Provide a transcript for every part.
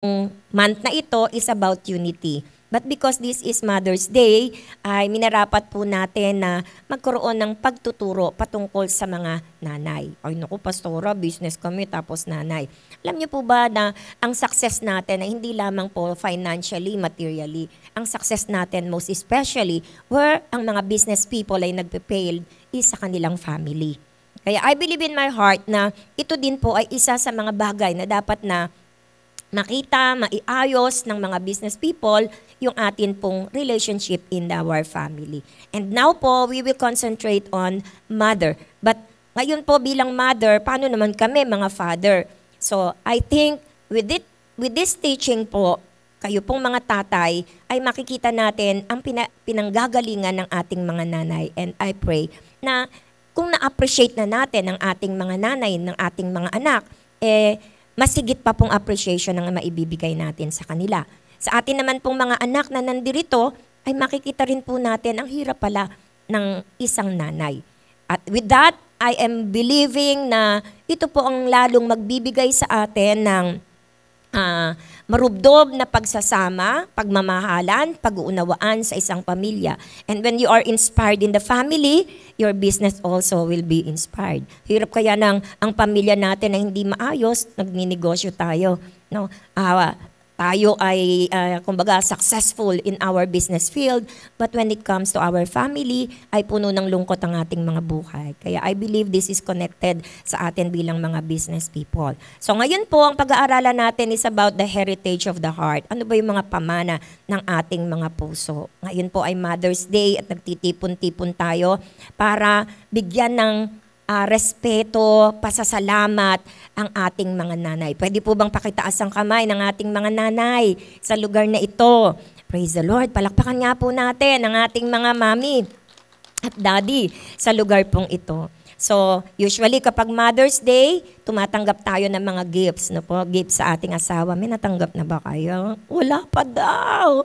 month na ito is about unity. But because this is Mother's Day, ay minarapat po natin na magkaroon ng pagtuturo patungkol sa mga nanay. Ay naku, pastora, business kami tapos nanay. Alam niyo po ba na ang success natin ay hindi lamang po financially, materially. Ang success natin most especially where ang mga business people ay nagpe-failed is sa kanilang family. Kaya I believe in my heart na ito din po ay isa sa mga bagay na dapat na makita, maiayos ng mga business people yung atin pong relationship in our family. And now po, we will concentrate on mother. But ngayon po bilang mother, paano naman kami mga father? So I think with this teaching po, kayo pong mga tatay, ay makikita natin ang pinanggagalingan ng ating mga nanay. And I pray na kung na-appreciate na natin ang ating mga nanay, ng ating mga anak, masigit pa pong appreciation ang maibibigay natin sa kanila. Sa atin naman pong mga anak na nandirito, ay makikita rin po natin ang hirap pala ng isang nanay. At with that, I am believing na ito po ang lalong magbibigay sa atin ng marubdob na pagsasama, pagmamahalan, pag-uunawaan sa isang pamilya. And when you are inspired in the family, your business also will be inspired. Hirap kaya ang pamilya natin na hindi maayos, nagninegosyo tayo. No? Tayo ay, kumbaga, successful in our business field, but when it comes to our family, ay puno ng lungkot ang ating mga buhay. Kaya I believe this is connected sa atin bilang mga business people. So ngayon po, ang pag-aaralan natin is about the heritage of the heart. Ano ba yung mga pamana ng ating mga puso? Ngayon po ay Mother's Day at nagtitipon-tipon tayo para bigyan ng respeto, pasasalamat ang ating mga nanay. Pwede po bang pakitaas ang kamay ng ating mga nanay sa lugar na ito? Praise the Lord. Palakpakan nga po natin ang ating mga mami at daddy sa lugar pong ito. So, usually kapag Mother's Day, tumatanggap tayo ng mga gifts, no po? Gifts sa ating asawa. May natanggap na ba kayo? Wala pa daw.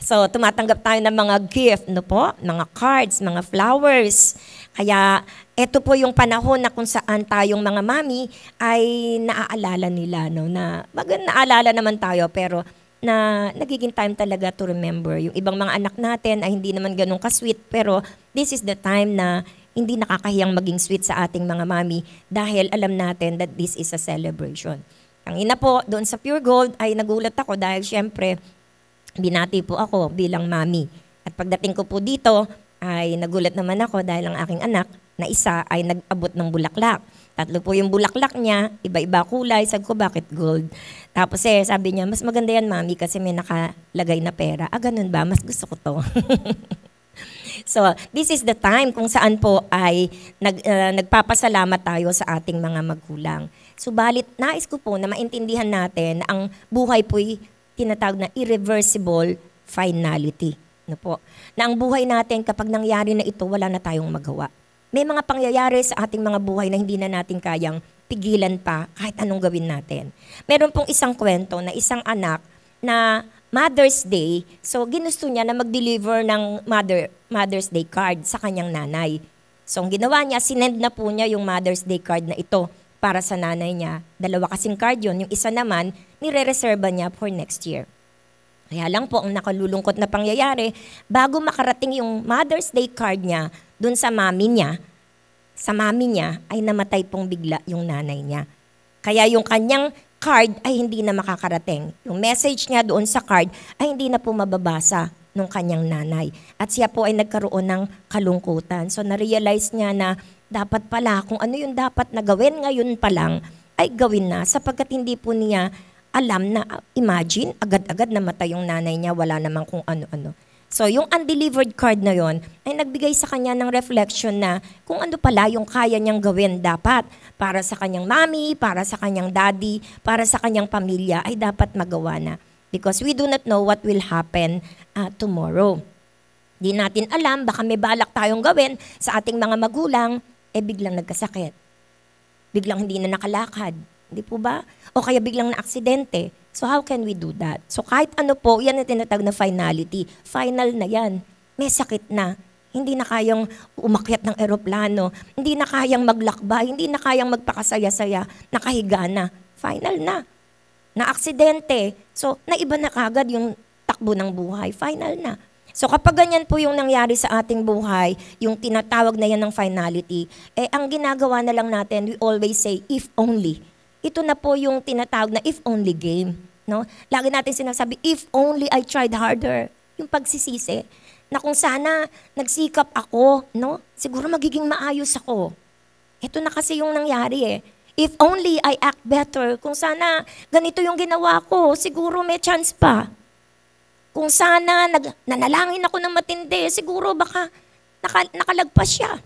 So, tumatanggap tayo ng mga gift, no po? Mga cards, mga flowers. Kaya, ito po yung panahon na kung saan tayong mga mami ay naaalala nila, no? Na, naalala naman tayo, pero na nagiging time talaga to remember. Yung ibang mga anak natin ay hindi naman ganun ka-sweet, pero this is the time na hindi nakakahiyang maging sweet sa ating mga mami dahil alam natin that this is a celebration. Ang ina po, doon sa Pure Gold ay nagulat ako dahil syempre, binati po ako bilang mami. At pagdating ko po dito, ay nagulat naman ako dahil ang aking anak na isa ay nag-abot ng bulaklak. 3 po yung bulaklak niya, iba-iba kulay. Sabi ko, bakit gold? Tapos sabi niya, mas maganda yan, mami, kasi may nakalagay na pera. Ganun ba? Mas gusto ko to. So, this is the time kung saan po ay nagpapasalamat tayo sa ating mga magulang. Subalit, nais ko po na maintindihan natin na ang buhay po'y tinatawag na irreversible finality. No po? Na ang buhay natin, kapag nangyari na ito, wala na tayong magawa. May mga pangyayari sa ating mga buhay na hindi na natin kayang pigilan pa kahit anong gawin natin. Meron pong isang kwento na isang anak na Mother's Day, so ginusto niya na mag-deliver ng Mother's Day card sa kanyang nanay. So ang ginawa niya, sinend na po niya yung Mother's Day card na ito para sa nanay niya. 2 kasing card yun. Yung isa naman, nire-reserva niya for next year. Kaya lang po, ang nakalulungkot na pangyayari, bago makarating yung Mother's Day card niya dun sa mami niya, ay namatay pong bigla yung nanay niya. Kaya yung kanyang card ay hindi na makakarating. Yung message niya doon sa card ay hindi na po mababasa ng kanyang nanay. At siya po ay nagkaroon ng kalungkutan. So na-realize niya na dapat pala, kung ano yung dapat na gawin ngayon pa lang, ay gawin na sapagkat hindi po niya alam na, imagine, agad-agad namatay yung nanay niya, wala namang kung ano-ano. So, yung undelivered card na yon ay nagbigay sa kanya ng reflection na kung ano pala yung kaya niyang gawin dapat para sa kanyang mami, para sa kanyang daddy, para sa kanyang pamilya, ay dapat magawa na. Because we do not know what will happen tomorrow. Di natin alam, baka may balak tayong gawin sa ating mga magulang, biglang nagkasakit. Biglang hindi na nakalakad. Hindi po ba? O kaya biglang na-aksidente. So how can we do that? So kahit ano po, yan ang tinatawag na finality. Final na yan. May sakit na. Hindi na kayang umakyat ng eroplano. Hindi na kayang maglakbay. Hindi na kayang magpakasaya-saya. Nakahiga na. Final na. na aksidente. So, naiba na kagad yung takbo ng buhay. Final na. So kapag ganyan po yung nangyari sa ating buhay, yung tinatawag na yan ng finality, ang ginagawa na lang natin, we always say, if only. Ito na po yung tinatawag na if only game. No? Lagi natin sinasabi, if only I tried harder. Yung pagsisisi, na kung sana nagsikap ako, no? Siguro magiging maayos ako. Ito na kasi yung nangyari eh. If only I act better, kung sana ganito yung ginawa ko, siguro may chance pa. Kung sana nanalangin ako ng matindi, siguro baka nakalagpas siya.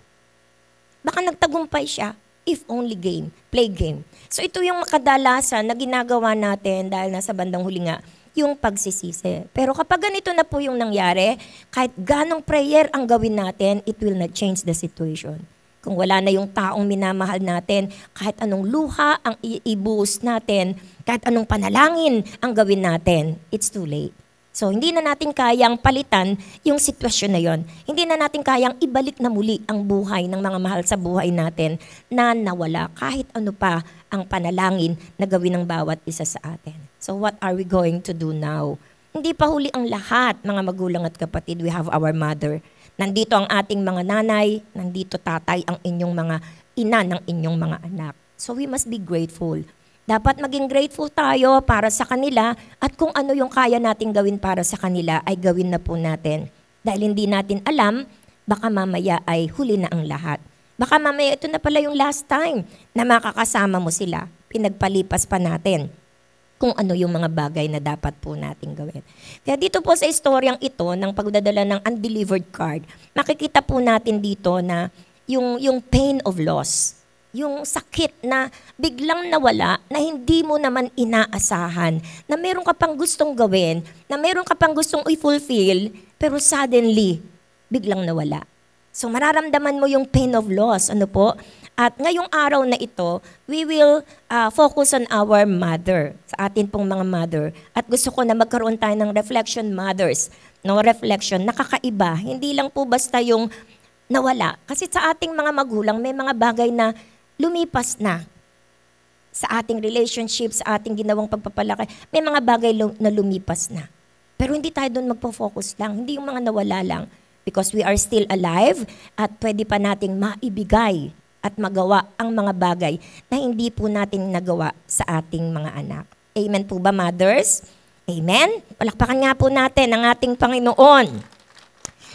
Baka nagtagumpay siya. If only game, play game. So ito yung kadalasan na ginagawa natin dahil nasa bandang huli nga, yung pagsisisi. Pero kapag ganito na po yung nangyari, kahit ganong prayer ang gawin natin, it will not change the situation. Kung wala na yung taong minamahal natin, kahit anong luha ang ibuhos natin, kahit anong panalangin ang gawin natin, it's too late. So, hindi na natin kayang palitan yung sitwasyon na yon. Hindi na natin kayang ibalik na muli ang buhay ng mga mahal sa buhay natin na nawala kahit ano pa ang panalangin na gawin ng bawat isa sa atin. So, what are we going to do now? Hindi pa huli ang lahat, mga magulang at kapatid. We have our mother. Nandito ang ating mga nanay. Nandito tatay ang inyong mga ina ng inyong mga anak. So, we must be grateful. Dapat maging grateful tayo para sa kanila at kung ano yung kaya nating gawin para sa kanila ay gawin na po natin. Dahil hindi natin alam, baka mamaya ay huli na ang lahat. Baka mamaya ito na pala yung last time na makakasama mo sila. Pinagpalipas pa natin kung ano yung mga bagay na dapat po nating gawin. Kaya dito po sa istoryang ito ng pagdadala ng undelivered card, makikita po natin dito na yung pain of loss. Yung sakit na biglang nawala na hindi mo naman inaasahan, na meron ka pang gustong gawin, na meron ka pang gustong i-fulfill, pero suddenly, biglang nawala. So mararamdaman mo yung pain of loss. Ano po? At ngayong araw na ito, we will focus on our mother, sa atin pong mga mother. At gusto ko na magkaroon tayo ng reflection mothers. No, reflection, nakakaiba. Hindi lang po basta yung nawala. Kasi sa ating mga magulang, may mga bagay na lumipas na sa ating relationship, sa ating ginawang pagpapalaki. May mga bagay na lumipas na. Pero hindi tayo doon magpo-focus lang. Hindi yung mga nawala lang. Because we are still alive at pwede pa nating maibigay at magawa ang mga bagay na hindi po natin nagawa sa ating mga anak. Amen po ba, mothers? Amen? Palakpakan nga po natin ang ating Panginoon.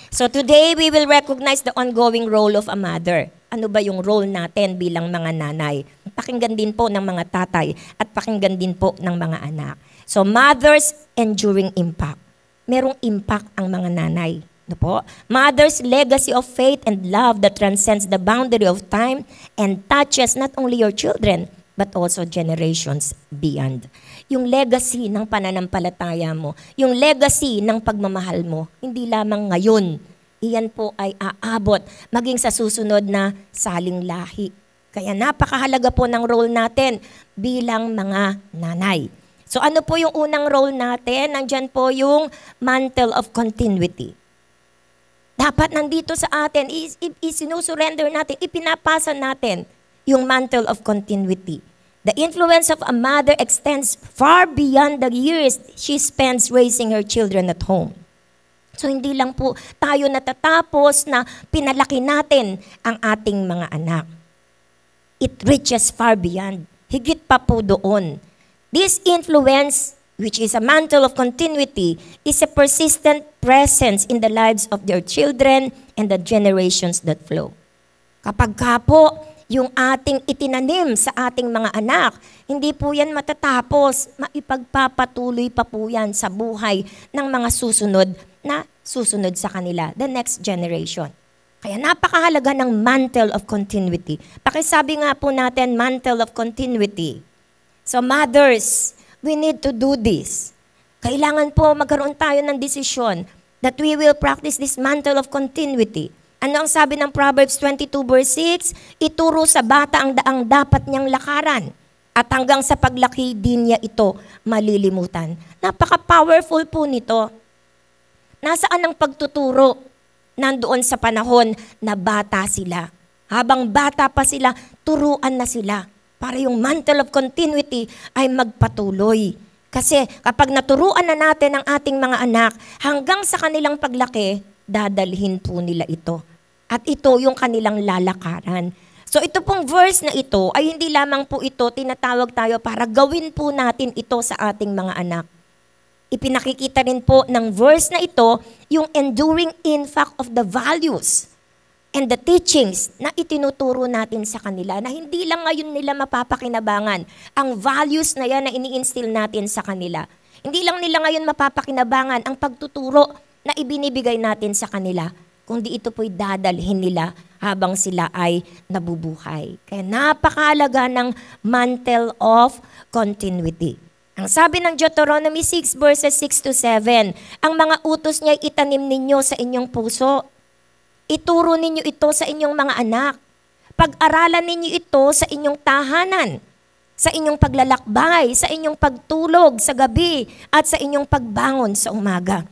So today, we will recognize the ongoing role of a mother. Ano ba yung role natin bilang mga nanay? Pakinggan din po ng mga tatay at pakinggan din po ng mga anak. So mothers enduring impact. Merong impact ang mga nanay. Ano po? Mother's legacy of faith and love that transcends the boundary of time and touches not only your children, but also generations beyond. Yung legacy ng pananampalataya mo, yung legacy ng pagmamahal mo, hindi lamang ngayon, iyan po ay aabot maging sa susunod na saling lahi. Kaya napakahalaga po ng role natin bilang mga nanay. So ano po yung unang role natin? Nandyan po yung mantle of continuity. Dapat nandito sa atin, isinusurrender natin, ipinapasa natin yung mantle of continuity. The influence of a mother extends far beyond the years she spends raising her children at home. So hindi lang po tayo natatapos na pinalaki natin ang ating mga anak. It reaches far beyond. Higit pa po doon. This influence, which is a mantle of continuity, is a persistent presence in the lives of their children and the generations that flow. Kapag ka po, yung ating itinanim sa ating mga anak, hindi po yan matatapos. Maipagpapatuloy pa po yan sa buhay ng mga susunod sa kanila, the next generation. Kaya napakahalaga ng mantle of continuity. Pakisabi nga po natin, mantle of continuity. So mothers, we need to do this. Kailangan po magkaroon tayo ng desisyon that we will practice this mantle of continuity. Ano ang sabi ng Proverbs 22 verse 6? Ituro sa bata ang daang dapat niyang lakaran at hanggang sa paglaki din niya ito malilimutan. Napaka-powerful po nito. Nasaan ang pagtuturo? Nandoon sa panahon na bata sila. Habang bata pa sila, turuan na sila. para yung mantle of continuity ay magpatuloy. Kasi kapag naturuan na natin ang ating mga anak, hanggang sa kanilang paglaki, dadalhin po nila ito. At ito yung kanilang lalakaran. So ito pong verse na ito ay hindi lamang po ito tinatawag tayo para gawin po natin ito sa ating mga anak. Ipinakikita rin po ng verse na ito yung enduring impact of the values and the teachings na itinuturo natin sa kanila na hindi lang ngayon nila mapapakinabangan ang values na yan na ini-instill natin sa kanila. Hindi lang nila ngayon mapapakinabangan ang pagtuturo na ibinibigay natin sa kanila, kundi ito po'y dadalhin nila habang sila ay nabubuhay. Kaya napakahalaga ng mantle of continuity. Ang sabi ng Deuteronomy 6 verses 6 to 7, ang mga utos niya itanim ninyo sa inyong puso. Ituro ninyo ito sa inyong mga anak. Pag-aralan ninyo ito sa inyong tahanan, sa inyong paglalakbay, sa inyong pagtulog sa gabi, at sa inyong pagbangon sa umaga.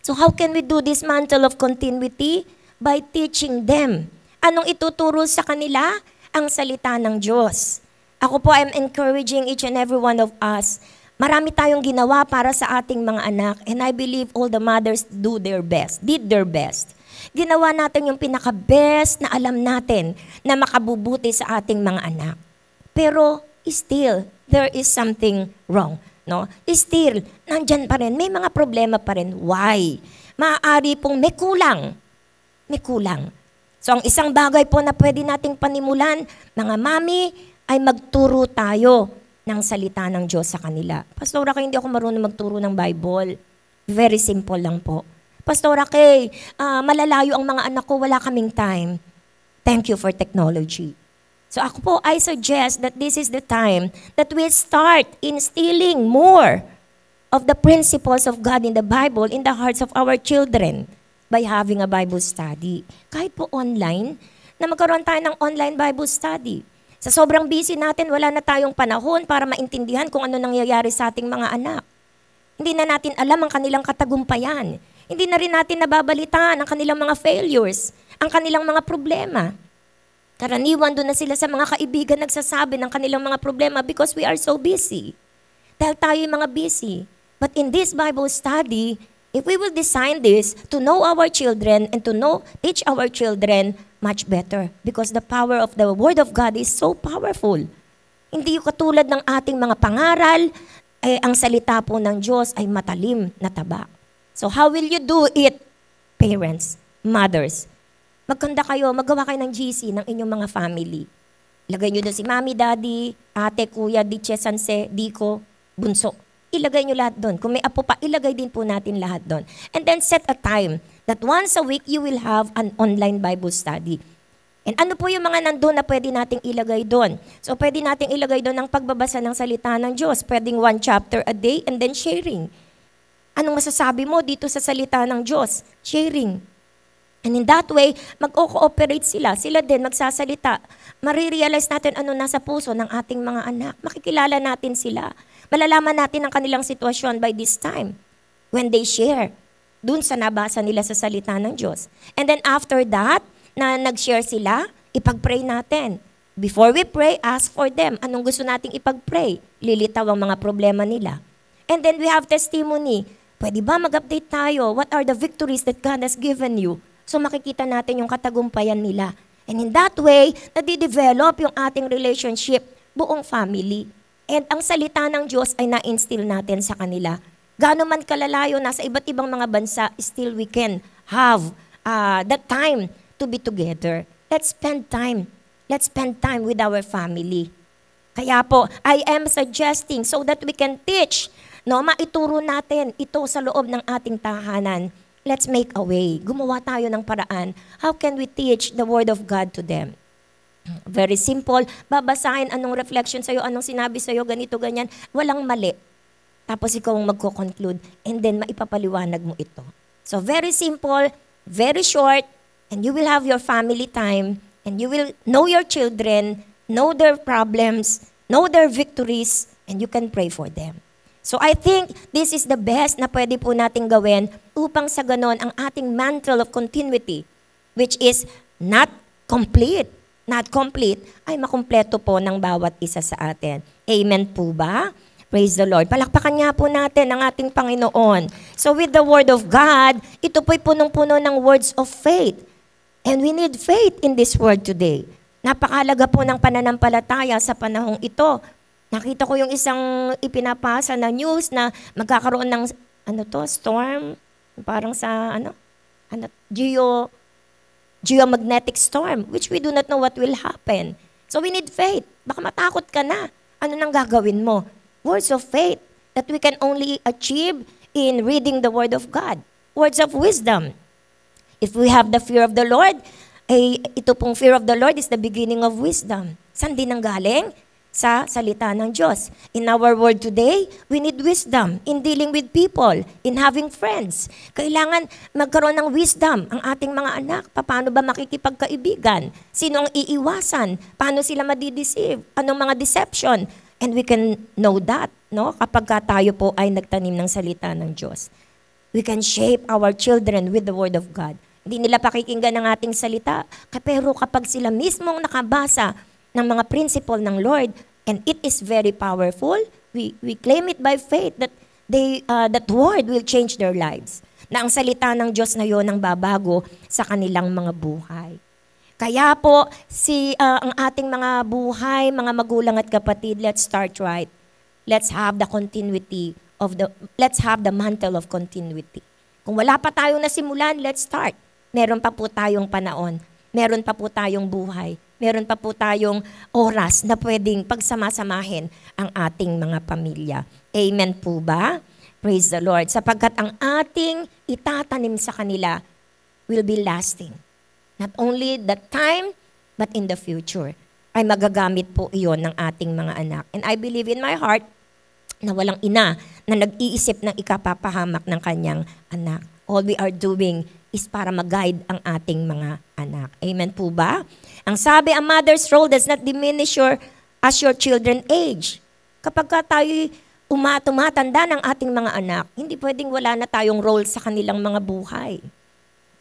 So how can we do this mantle of continuity? By teaching them. Anong ituturo sa kanila? Ang salita ng Diyos. Ako po, I'm encouraging each and every one of us. Marami tayong ginawa para sa ating mga anak, and I believe all the mothers did their best. Ginawa natin yung pinaka-best na alam natin na makabubuti sa ating mga anak. Pero still, there is something wrong. No? Still, nandyan pa rin. May mga problema pa rin. Why? Maaari pong may kulang. May kulang. So ang isang bagay po na pwede nating panimulan, mga mami, ay magturo tayo ng salita ng Diyos sa kanila. Pastora, hindi ako marunong magturo ng Bible. Very simple lang po. Pastora Kay, malalayo ang mga anak ko, wala kaming time. Thank you for technology. So ako po, I suggest that this is the time that we start instilling more of the principles of God in the Bible in the hearts of our children by having a Bible study. Kahit po online, na magkaroon tayo ng online Bible study. Sa sobrang busy natin, wala na tayong panahon para maintindihan kung ano nangyayari sa ating mga anak. Hindi na natin alam ang kanilang katagumpayan. Hindi na rin natin nababalitaan ang kanilang mga failures, ang kanilang mga problema. Karaniwan doon na sila sa mga kaibigan nagsasabi ng kanilang mga problema because we are so busy. Dahil tayo yung mga busy. But in this Bible study, if we will design this to know our children and to teach our children much better because the power of the Word of God is so powerful. Hindi yung katulad ng ating mga pangaral, ang salita po ng Diyos ay matalim na taba. So how will you do it, parents, mothers? Magkanda kayo, magawa kayo ng GC ng inyong mga family. Ilagay nyo doon si mami, daddy, ate, kuya, diche, sanse, diko, bunso. Ilagay nyo lahat doon. Kung may apo pa, ilagay din po natin lahat doon. And then set a time that once a week you will have an online Bible study. And ano po yung mga nandun na pwede nating ilagay doon? So pwede nating ilagay doon ang pagbabasa ng salita ng Diyos. Pwedeng 1 chapter a day and then sharing. Anong masasabi mo dito sa salita ng Diyos? Sharing. And in that way, mag-cooperate sila. Sila din magsasalita. Marirealize natin ano nasa puso ng ating mga anak. Makikilala natin sila. Malalaman natin ang kanilang sitwasyon by this time. When they share. Dun sa nabasa nila sa salita ng Diyos. And then after that, na nag-share sila, ipag-pray natin. Before we pray, ask for them. Anong gusto nating ipag-pray? Lilitaw ang mga problema nila. And then we have testimony. Pwede ba mag-update tayo? What are the victories that God has given you? So makikita natin yung katagumpayan nila. And in that way, nadidevelop yung ating relationship, buong family. And ang salita ng Diyos ay na-instill natin sa kanila. Gaano man kalalayo, nasa iba't ibang mga bansa, still we can have that time to be together. Let's spend time. Let's spend time with our family. Kaya po, I am suggesting so that we can teach, maituro natin ito sa loob ng ating tahanan. Let's make a way. Gumawa tayo ng paraan. How can we teach the Word of God to them? Very simple. Babasahin anong reflection sa'yo, anong sinabi sa'yo, ganito, ganyan. Walang mali. Tapos ikaw ang magko-conclude and then maipapaliwanag mo ito. So very simple, very short, and you will have your family time, and you will know your children, know their problems, know their victories, and you can pray for them. So I think this is the best na pwede po nating gawin upang sa ganon ang ating mantle of continuity, which is not complete, not complete, ay makumpleto po ng bawat isa sa atin. Amen po ba? Praise the Lord. Palakpakan nga po natin ang ating Panginoon. So with the Word of God, ito po'y punong-puno ng words of faith. And we need faith in this word today. Napakahalaga po ng pananampalataya sa panahong ito. Nakita ko yung isang ipinapasa na news na magkakaroon ng storm, parang sa geomagnetic storm, which we do not know what will happen. So we need faith. Baka matakot ka na. Ano nang gagawin mo? Words of faith that we can only achieve in reading the Word of God. Words of wisdom. If we have the fear of the Lord, ito pong fear of the Lord is the beginning of wisdom. Saan din ang galing? Sa salita ng Diyos. In our world today, we need wisdom in dealing with people, in having friends. Kailangan magkaroon ng wisdom ang ating mga anak. Paano ba makikipagkaibigan? Sino ang iiwasan? Paano sila madideceive? Anong mga deception? And we can know that, no? Kapag tayo po ay nagtanim ng salita ng Diyos. We can shape our children with the Word of God. Hindi nila pakikinggan ng ating salita. Pero kapag sila mismong nakabasa ng mga principle ng Lord, and it is very powerful, we claim it by faith that that Word will change their lives. Na ang salita ng Diyos na yon ang babago sa kanilang mga buhay. Kaya po, ang ating mga buhay, mga magulang at kapatid, let's start right. Let's have the mantle of continuity. Kung wala pa tayong nasimulan, let's start. Meron pa po tayong panahon. Meron pa po tayong buhay. Meron pa po tayong oras na pwedeng pagsamasamahin ang ating mga pamilya. Amen po ba? Praise the Lord. Sapagkat ang ating itatanim sa kanila will be lasting. Not only that time, but in the future. Ay magagamit po iyon ng ating mga anak. And I believe in my heart na walang ina na nag-iisip ng ikapapahamak ng kanyang anak. All we are doing is para mag-guide ang ating mga anak. Amen po ba? Ang sabi, a mother's role does not diminish as your children age. Kapag tayo tumatanda ng ating mga anak, hindi pwedeng wala na tayong role sa kanilang mga buhay.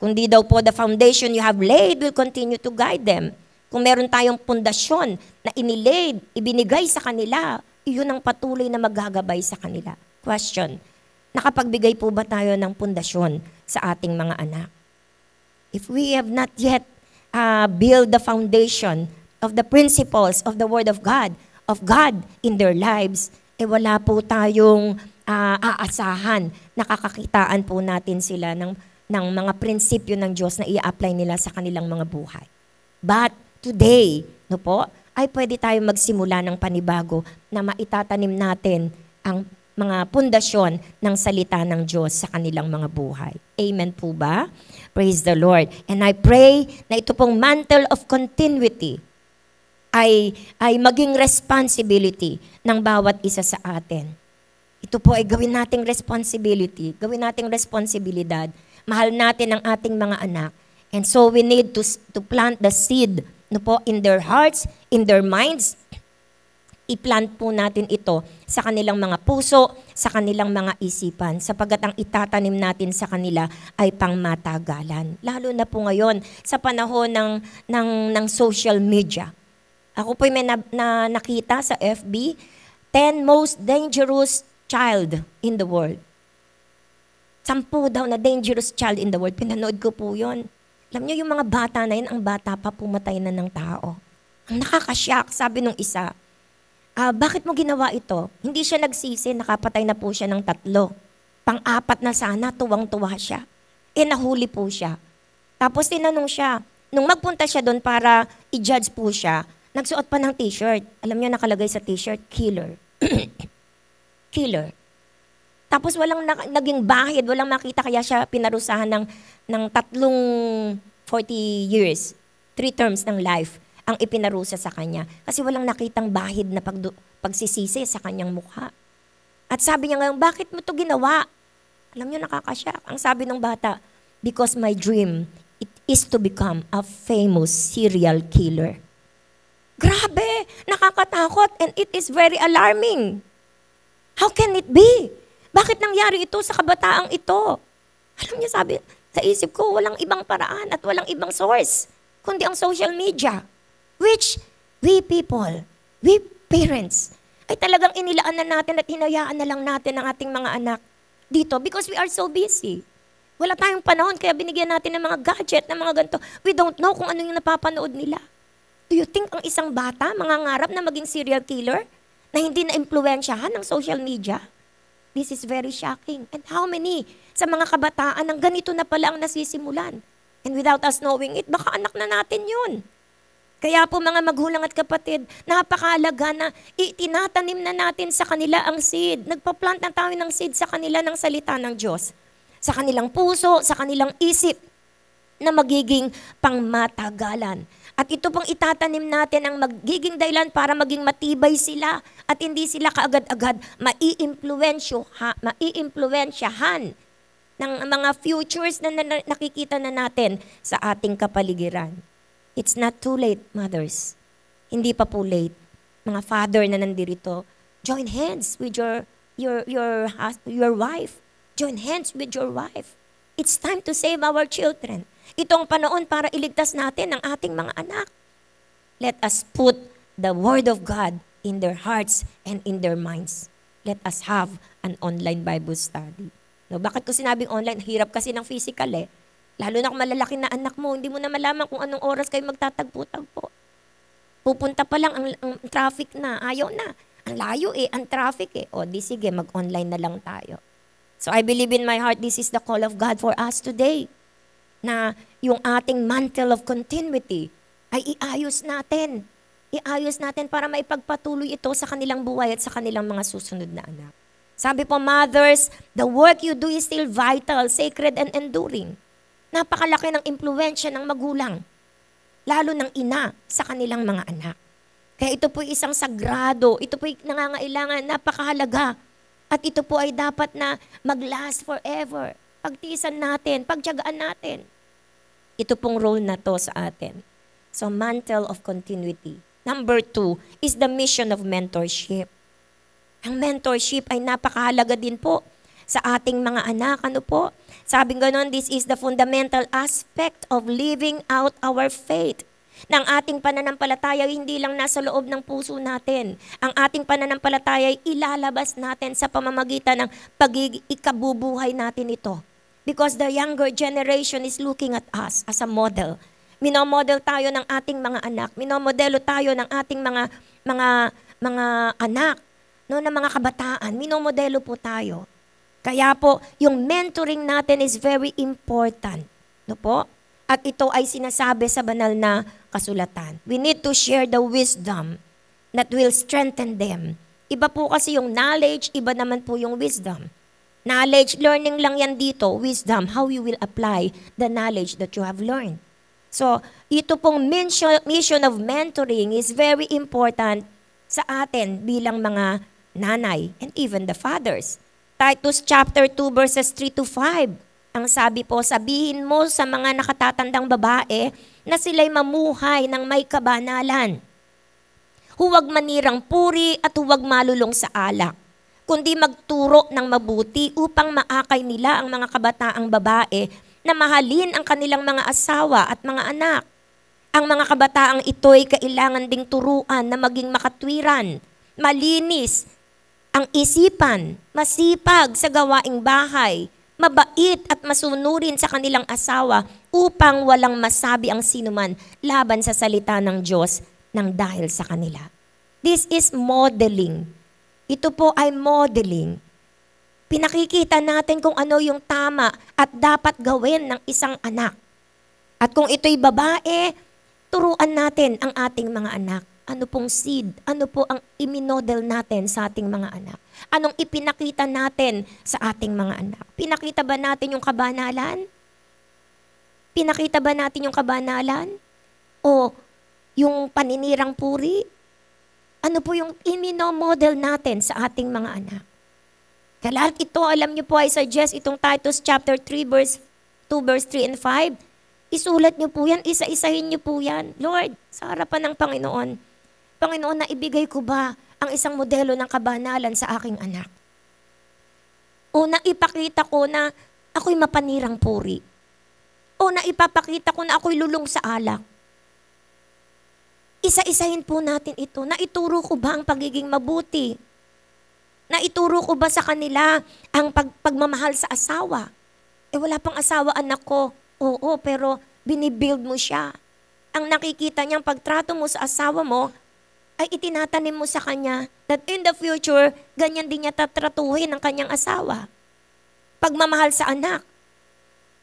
Kundi daw po, the foundation you have laid will continue to guide them. Kung meron tayong pundasyon na inilaid, ibinigay sa kanila, iyon ang patuloy na maggagabay sa kanila. Question, nakapagbigay po ba tayo ng pundasyon sa ating mga anak? If we have not yet built the foundation of the principles of the Word of God in their lives, wala po tayong aasahan, nakakakitaan po natin sila ng mga prinsipyo ng Diyos na i-apply nila sa kanilang mga buhay. But today, ay pwede tayo magsimula ng panibago na maitatanim natin ang mga pundasyon ng salita ng Diyos sa kanilang mga buhay. Amen po ba? Praise the Lord. And I pray na ito pong mantle of continuity ay maging responsibility ng bawat isa sa atin. Ito po ay gawin nating responsibility, gawin nating responsibilidad. Mahal natin ang ating mga anak. And so we need to plant the seed in their hearts, in their minds. I-plant po natin ito sa kanilang mga puso, sa kanilang mga isipan, sapagkat ang itatanim natin sa kanila ay pangmatagalan. Lalo na po ngayon sa panahon ng social media. Ako po may nakita sa FB, 10 most dangerous child in the world. 10 daw na dangerous child in the world. Pinanood ko po yun. Alam niyo, yung mga bata na yun, ang bata pa pumatay na ng tao. Ang nakakasyak, sabi nung isa, bakit mo ginawa ito? Hindi siya nagsisi, nakapatay na po siya ng 3. Pang-4 na sana, tuwang-tuwa siya. Nahuli po siya. Tapos tinanong siya, nung magpunta siya doon para i-judge po siya, nagsuot pa ng t-shirt. Alam niyo, nakalagay sa t-shirt, killer. Killer. Tapos walang naging bahid, walang makita, kaya siya pinarusahan ng 40 years, 3 terms ng life ang ipinarusa sa kanya. Kasi walang nakitang bahid na pagsisisi sa kanyang mukha. At sabi niya ngayon, bakit mo to ginawa? Alam niyo, nakakasyak. Ang sabi ng bata, because my dream, it is to become a famous serial killer. Grabe! Nakakatakot, and it is very alarming. How can it be? Bakit nangyari ito sa kabataang ito? Alam niyo, sabi, sa isip ko, walang ibang paraan at walang ibang source, kundi ang social media. which we people, we parents, ay talagang inilaan na natin at hinayaan na lang natin ang ating mga anak dito because we are so busy. Wala tayong panahon kaya binigyan natin ng mga gadget, ng mga ganito. We don't know kung ano yung napapanood nila. Do you think ang isang bata mangangarap na maging serial killer na hindi na-impluwensyahan ng social media? This is very shocking. And how many sa mga kabataan ang ganito na pala ang nasisimulan? And without us knowing it, baka anak na natin yun. Kaya po mga magulang at kapatid, napakahalaga na itinatanim na natin sa kanila ang seed. Nagpa-plant na tayo ng seed sa kanila ng salita ng Diyos. Sa kanilang puso, sa kanilang isip na magiging pangmatagalan. At ito pong itatanim natin ang magiging dahilan para maging matibay sila at hindi sila kaagad-agad maiimpluwensyahan ng mga futures na nakikita na natin sa ating kapaligiran. It's not too late, mothers. Hindi pa po late. Mga father na nandirito, join hands with your wife. Join hands with your wife. It's time to save our children. Itong panahon para iligtas natin ang ating mga anak. Let us put the Word of God in their hearts and in their minds. Let us have an online Bible study. No, bakit ko sinabing online? Hirap kasi ng physical eh. Lalo na kung malalaki na anak mo, hindi mo na malaman kung anong oras kayo magtatagpo-tagpo. Pupunta pa lang ang traffic na, ayaw na. Ang layo ang traffic O di sige, mag-online na lang tayo. So I believe in my heart, this is the call of God for us today. Na yung ating mantle of continuity ay iayos natin. Iayos natin para maipagpatuloy ito sa kanilang buhay at sa kanilang mga susunod na anak. Sabi po, mothers, the work you do is still vital, sacred, and enduring. Napakalaki ng impluwensya ng magulang, lalo ng ina sa kanilang mga anak. Kaya ito po isang sagrado, ito po nangangailangan, napakahalaga. At ito po ay dapat na mag-last forever. Pagtiisan natin, pagtiyagaan natin. Ito pong role na to sa atin. So, mantle of continuity. Number 2 is the mission of mentorship. Ang mentorship ay napakahalaga din po sa ating mga anak. Ano po? Sabing ganon, this is the fundamental aspect of living out our faith. Ng ating pananampalataya, hindi lang nasa loob ng puso natin. Ang ating pananampalataya ay ilalabas natin sa pamamagitan ng ikabubuhay natin ito. Because the younger generation is looking at us as a model. Minomodel tayo ng ating mga anak. Minomodelo tayo ng ating mga anak, no, ng mga kabataan. Minomodelo po tayo. Kaya po, yung mentoring natin is very important. No po? At ito ay sinasabi sa banal na kasulatan. We need to share the wisdom that will strengthen them. Iba po kasi yung knowledge, iba naman po yung wisdom. Knowledge, learning lang yan dito. Wisdom, how you will apply the knowledge that you have learned. So, ito pong mission of mentoring is very important sa atin bilang mga nanay and even the fathers. Titus chapter 2 verses 3 to 5. Ang sabi po, sabihin mo sa mga nakatatandang babae na sila'y mamuhay ng may kabanalan. Huwag manirang puri at huwag malulong sa alak, kundi magturo ng mabuti upang maakay nila ang mga kabataang babae na mahalin ang kanilang mga asawa at mga anak. Ang mga kabataang ito'y kailangan ding turuan na maging makatwiran, malinis ang isipan, masipag sa gawaing bahay, mabait at masunurin sa kanilang asawa upang walang masabi ang sinuman laban sa salita ng Diyos nang dahil sa kanila. This is modeling. Ito po ay modeling. Pinakikita natin kung ano yung tama at dapat gawin ng isang anak. At kung ito'y babae, turuan natin ang ating mga anak. Ano pong seed? Ano po ang iminodel natin sa ating mga anak? Anong ipinakita natin sa ating mga anak? Pinakita ba natin yung kabanalan? Pinakita ba natin yung kabanalan? O yung paninirang puri? Ano po yung iminomodel natin sa ating mga anak? Kaya ito, alam niyo po, I suggest itong Titus chapter 3 verse 2 verse 3 and 5. Isulat niyo po yan, isa-isahin niyo po yan. Lord, sa harapan ng Panginoon, Panginoon, naibigay ko ba ang isang modelo ng kabanalan sa aking anak? O naipakita ko na ako'y mapanirang puri? O naipapakita ko na ako'y lulong sa alak? Isa-isahin po natin ito. Naituro ko ba ang pagiging mabuti? Naituro ko ba sa kanila ang pagmamahal sa asawa? Wala pang asawa anak ko. Oo, pero binibuild mo siya. Ang nakikita niyang pagtrato mo sa asawa mo, ay itinatanim mo sa kanya that in the future, ganyan din niya tatratuhin ang kanyang asawa. Pagmamahal sa anak.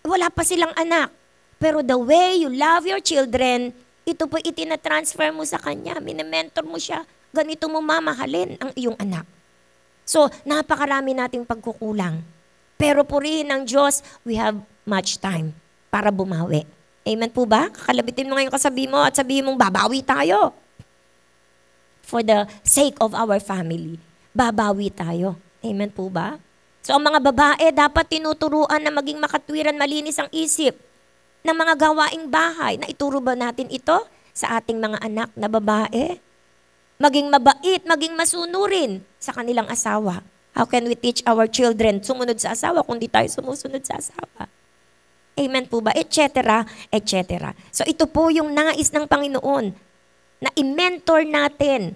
Wala pa silang anak. Pero the way you love your children, ito po itinatransfer mo sa kanya. Minementor mo siya. Ganito mo mamahalin ang iyong anak. So, napakarami nating pagkukulang. Pero purihin ng Diyos, we have much time para bumawi. Amen po ba? Kakalabitin mo ngayon kasabi mo at sabihin mong babawi tayo. For the sake of our family, babawi tayo. Amen po ba? So, ang mga babae dapat tinuturuan na maging makatwiran, malinis ang isip ng mga gawaing bahay. Naituro ba natin ito sa ating mga anak na babae? Maging mabait, maging masunurin sa kanilang asawa. How can we teach our children sumunod sa asawa kung di tayo sumusunod sa asawa? Amen po ba? Etc. Etc. So ito po yung nais ng Panginoon na i-mentor natin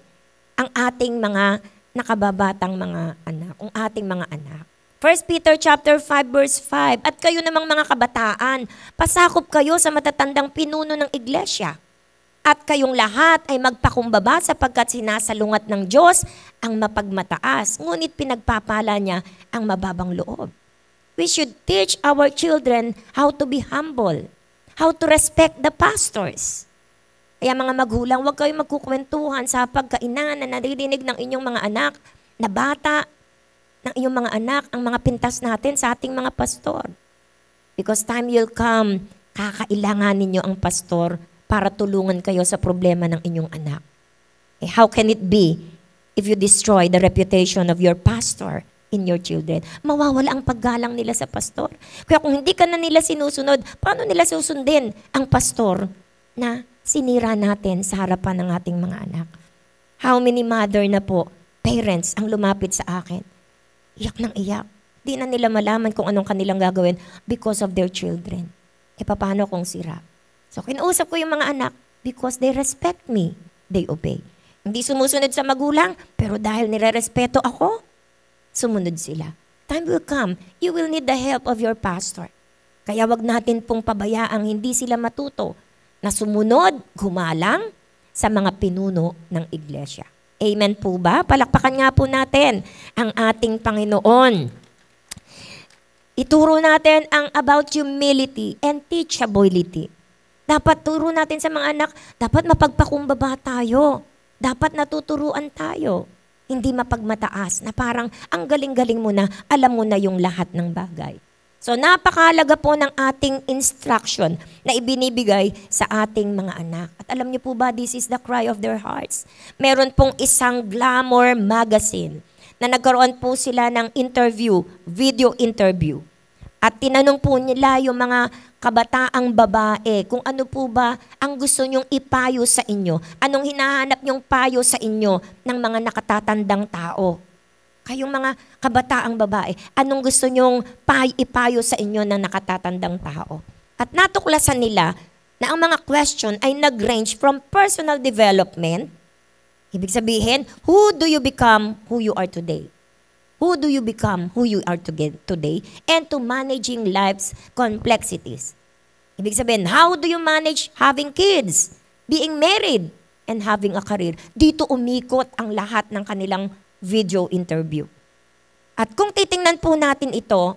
ang ating mga nakababatang mga anak, ang ating mga anak. 1 Peter chapter 5 verse 5, at kayo namang mga kabataan, pasakop kayo sa matatandang pinuno ng iglesia. At kayong lahat ay magpakumbaba sapagkat sinasalungat ng Diyos ang mapagmataas, ngunit pinagpapala niya ang mababang loob. We should teach our children how to be humble, how to respect the pastors. Kaya mga magulang, huwag kayong magkukwentuhan sa pagkainan na naririnig ng inyong mga anak na bata, ng iyong mga anak, ang mga pintas natin sa ating mga pastor. Because time will come, kakailangan ninyo ang pastor para tulungan kayo sa problema ng inyong anak. How can it be if you destroy the reputation of your pastor in your children? Mawawala ang paggalang nila sa pastor. Kaya kung hindi ka na nila sinusunod, paano nila susundin ang pastor na sinira natin sa harapan ng ating mga anak? How many mother na po, parents, ang lumapit sa akin? Iyak ng iyak. Di na nila malaman kung anong kanilang gagawin because of their children. Paano kung sira? So, kinausap ko yung mga anak because they respect me, they obey. Hindi sumusunod sa magulang, pero dahil nire-respeto ako, sumunod sila. Time will come, you will need the help of your pastor. Kaya wag natin pong pabayaang hindi sila matuto na sumunod, gumalang sa mga pinuno ng iglesia. Amen po ba? Palakpakan nga po natin ang ating Panginoon. Ituro natin ang about humility and teachability. Dapat turo natin sa mga anak, dapat mapagpakumbaba tayo. Dapat natuturuan tayo. Hindi mapagmataas na parang ang galing-galing mo na, alam mo na yung lahat ng bagay. So napakahalaga po ng ating instruction na ibinibigay sa ating mga anak. At alam niyo po ba, this is the cry of their hearts. Meron pong isang glamour magazine na nagkaroon po sila ng interview, video interview. At tinanong po nila yung mga kabataang babae kung ano po ba ang gusto nyong ipayo sa inyo. Anong hinahanap nyong payo sa inyo ng mga nakatatandang tao. Kayong mga kabataang babae, anong gusto nyong ipayo sa inyo ng nakatatandang tao. At natuklasan nila na ang mga question ay nag-range from personal development, ibig sabihin, who do you become who you are today? Who do you become who you are today? And to managing life's complexities. Ibig sabihin, how do you manage having kids, being married, and having a career? Dito umikot ang lahat ng kanilang video interview. At kung titingnan po natin ito,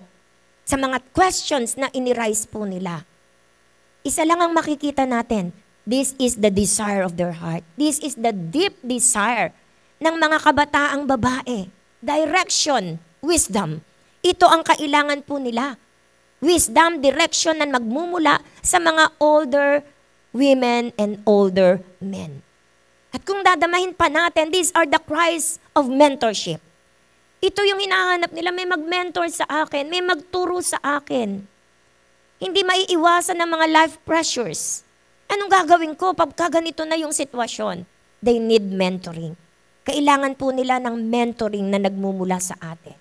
sa mga questions na inirise po nila, isa lang ang makikita natin. This is the desire of their heart. This is the deep desire ng mga kabataang babae. Direction, wisdom. Ito ang kailangan po nila. Wisdom, direction na magmumula sa mga older women and older men. At kung dadamahin pa natin, these are the cries of mentorship. Ito yung hinahanap nila, may mag-mentor sa akin, may magturo sa akin. Hindi maiiwasan ng mga life pressures. Anong gagawin ko pagka ganito na yung sitwasyon? They need mentoring. Kailangan po nila ng mentoring na nagmumula sa atin.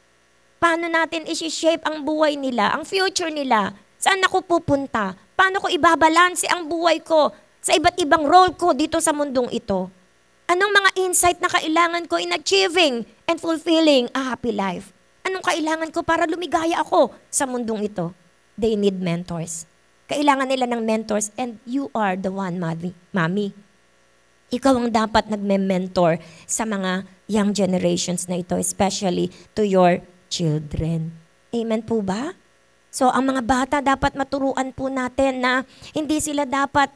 Paano natin isi-shape ang buhay nila, ang future nila? Saan ako pupunta? Paano ko ibabalanse ang buhay ko sa iba't ibang role ko dito sa mundong ito? Anong mga insight na kailangan ko in achieving and fulfilling a happy life? Anong kailangan ko para lumigaya ako sa mundong ito? They need mentors. Kailangan nila ng mentors and you are the one, mommy. Ikaw ang dapat nagme-mentor sa mga young generations na ito, especially to your children. Amen po ba? So, ang mga bata dapat maturuan po natin na hindi sila dapat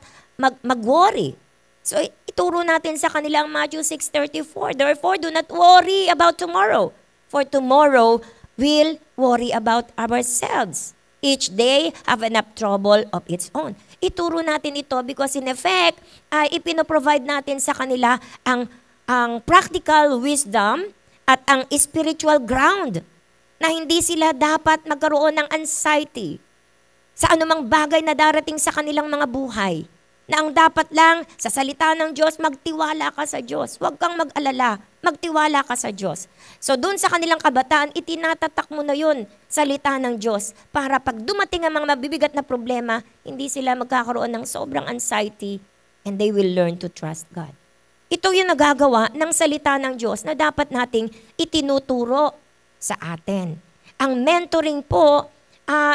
mag-worry. So, ituro natin sa kanila ang Matthew 6:34. Therefore, do not worry about tomorrow. For tomorrow will worry about ourselves. Each day have enough trouble of its own. Ituro natin ito because in effect, ay ipinoprovide natin sa kanila ang practical wisdom at ang spiritual ground na hindi sila dapat magkaroon ng anxiety sa anumang bagay na darating sa kanilang mga buhay. Na ang dapat lang sa salita ng Diyos, magtiwala ka sa Diyos. Huwag kang mag-alala, magtiwala ka sa Diyos. So doon sa kanilang kabataan, itinatatak mo na yun, salita ng Diyos, para pag dumating ang mga mabibigat na problema, hindi sila magkakaroon ng sobrang anxiety and they will learn to trust God. Ito yung nagagawa ng salita ng Diyos na dapat nating itinuturo sa atin. Ang mentoring po,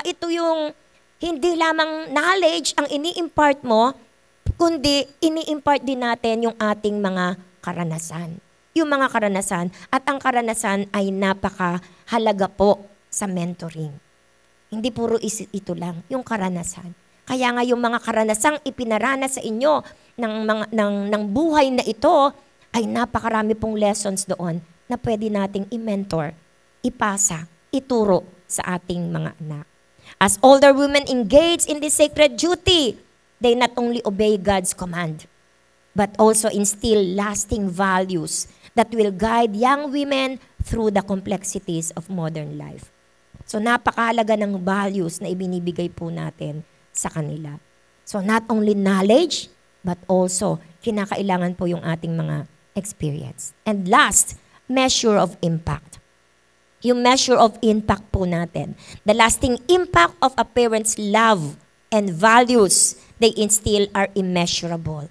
ito yung hindi lamang knowledge ang ini-impart mo, kundi ini-impart din natin yung ating mga karanasan. Yung mga karanasan. At ang karanasan ay napakahalaga po sa mentoring. Hindi puro ito lang, yung karanasan. Kaya nga yung mga karanasang ipinaranas sa inyo ng buhay na ito, ay napakarami pong lessons doon na pwede nating i-mentor, ipasa, ituro sa ating mga anak. As older women engage in this sacred duty, they not only obey God's command, but also instill lasting values that will guide young women through the complexities of modern life. So napakahalaga ng values na ibinibigay po natin sa kanila. So not only knowledge, but also kinakailangan po yung ating mga experience. And last, measure of impact. Yung measure of impact po natin. The lasting impact of a parent's love and values they instill are immeasurable.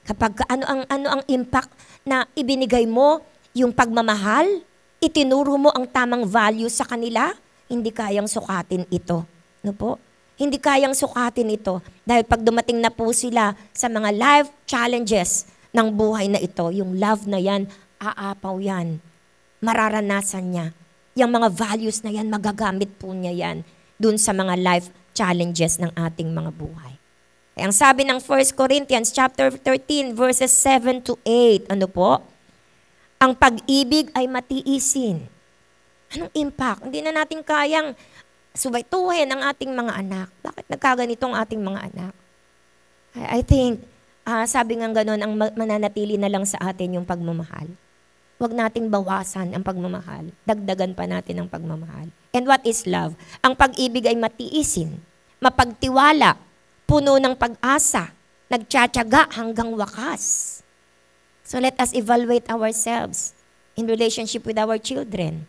Kapag ano ang impact na ibinigay mo, yung pagmamahal, itinuro mo ang tamang value sa kanila, hindi kayang sukatin ito. No po? Hindi kayang sukatin ito dahil pag dumating na po sila sa mga life challenges ng buhay na ito, yung love na yan, aapaw yan. Mararanasan niya. Yung mga values na yan, magagamit po niya yan dun sa mga life challenges ng ating mga buhay. Ang sabi ng 1 Corinthians chapter 13 verses 7 to 8, ano po? Ang pag-ibig ay matiisin. Anong impact? Hindi na natin kayang subaytuhin ang ating mga anak. Bakit nagkaganito ang ating mga anak? I think, sabi nga gano'n, ang mananatili na lang sa atin yung pagmamahal. Huwag nating bawasan ang pagmamahal. Dagdagan pa natin ang pagmamahal. And what is love? Ang pag-ibig ay matiisin, mapagtiwala, puno ng pag-asa, nagtsatsaga hanggang wakas. So let us evaluate ourselves in relationship with our children.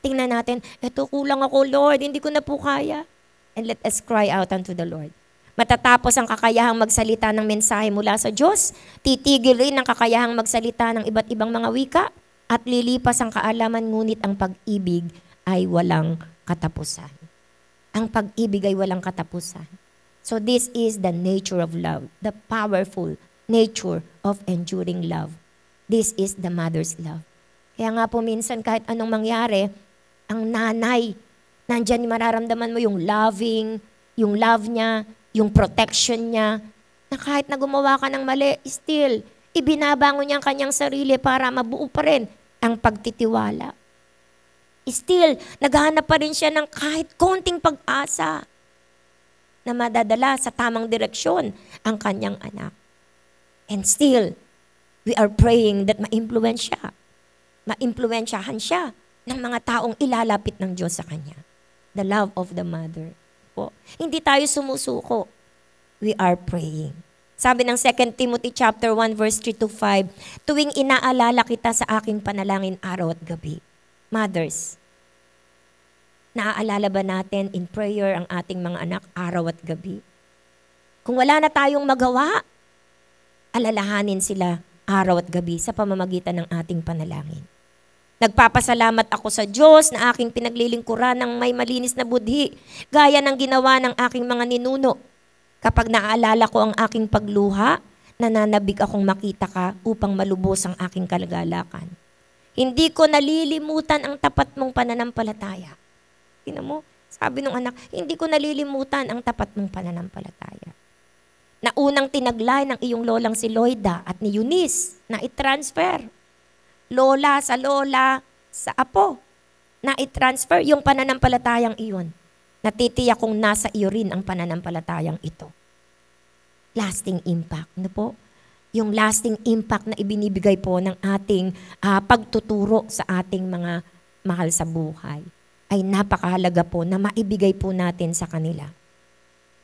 Tingnan natin, eto kulang ako, Lord, hindi ko na po kaya. And let us cry out unto the Lord. Matatapos ang kakayahang magsalita ng mensahe mula sa Diyos, titigil rin ang kakayahang magsalita ng iba't ibang mga wika, at lilipas ang kaalaman, ngunit ang pag-ibig ay walang katapusan. Ang pag-ibig ay walang katapusan. So this is the nature of love, the powerful nature of enduring love. This is the mother's love. Kaya nga po minsan kahit anong mangyari, ang nanay, nandyan mararamdaman mo yung loving, yung love niya, yung protection niya, na kahit na gumawa ka ng mali, still, ibinabangon niya ang kanyang sarili para mabuo pa rin ang pagtitiwala. Still, naghahanap pa rin siya ng kahit konting pag-asa na madadala sa tamang direksyon ang kanyang anak. And still, we are praying that maimpluwensyahan siya ng mga taong ilalapit ng Diyos sa kanya. The love of the mother. Po. Hindi tayo sumusuko. We are praying. Sabi ng 2 Timothy chapter 1 verse 3 to 5, tuwing inaalala kita sa aking panalangin araw at gabi. Mothers, naaalala ba natin in prayer ang ating mga anak araw at gabi? Kung wala na tayong magawa, alalahanin sila araw at gabi sa pamamagitan ng ating panalangin. Nagpapasalamat ako sa Diyos na aking pinaglilingkuran ng may malinis na budhi, gaya ng ginawa ng aking mga ninuno. Kapag naaalala ko ang aking pagluha, nananabik akong makita ka upang malubos ang aking kalagalakan. Hindi ko nalilimutan ang tapat mong pananampalataya. Tingnan mo, sabi ng anak, hindi ko nalilimutan ang tapat mong pananampalataya. Na unang tinaglay ng iyong lolang si Loida at ni Eunice na i-transfer. Lola sa lola sa apo. Na i-transfer yung pananampalatayang iyon. Natitiyak kong nasa iyo rin ang pananampalatayang ito. Lasting impact. Ano po? Yung lasting impact na ibinibigay po ng ating pagtuturo sa ating mga mahal sa buhay ay napakahalaga po na maibigay po natin sa kanila.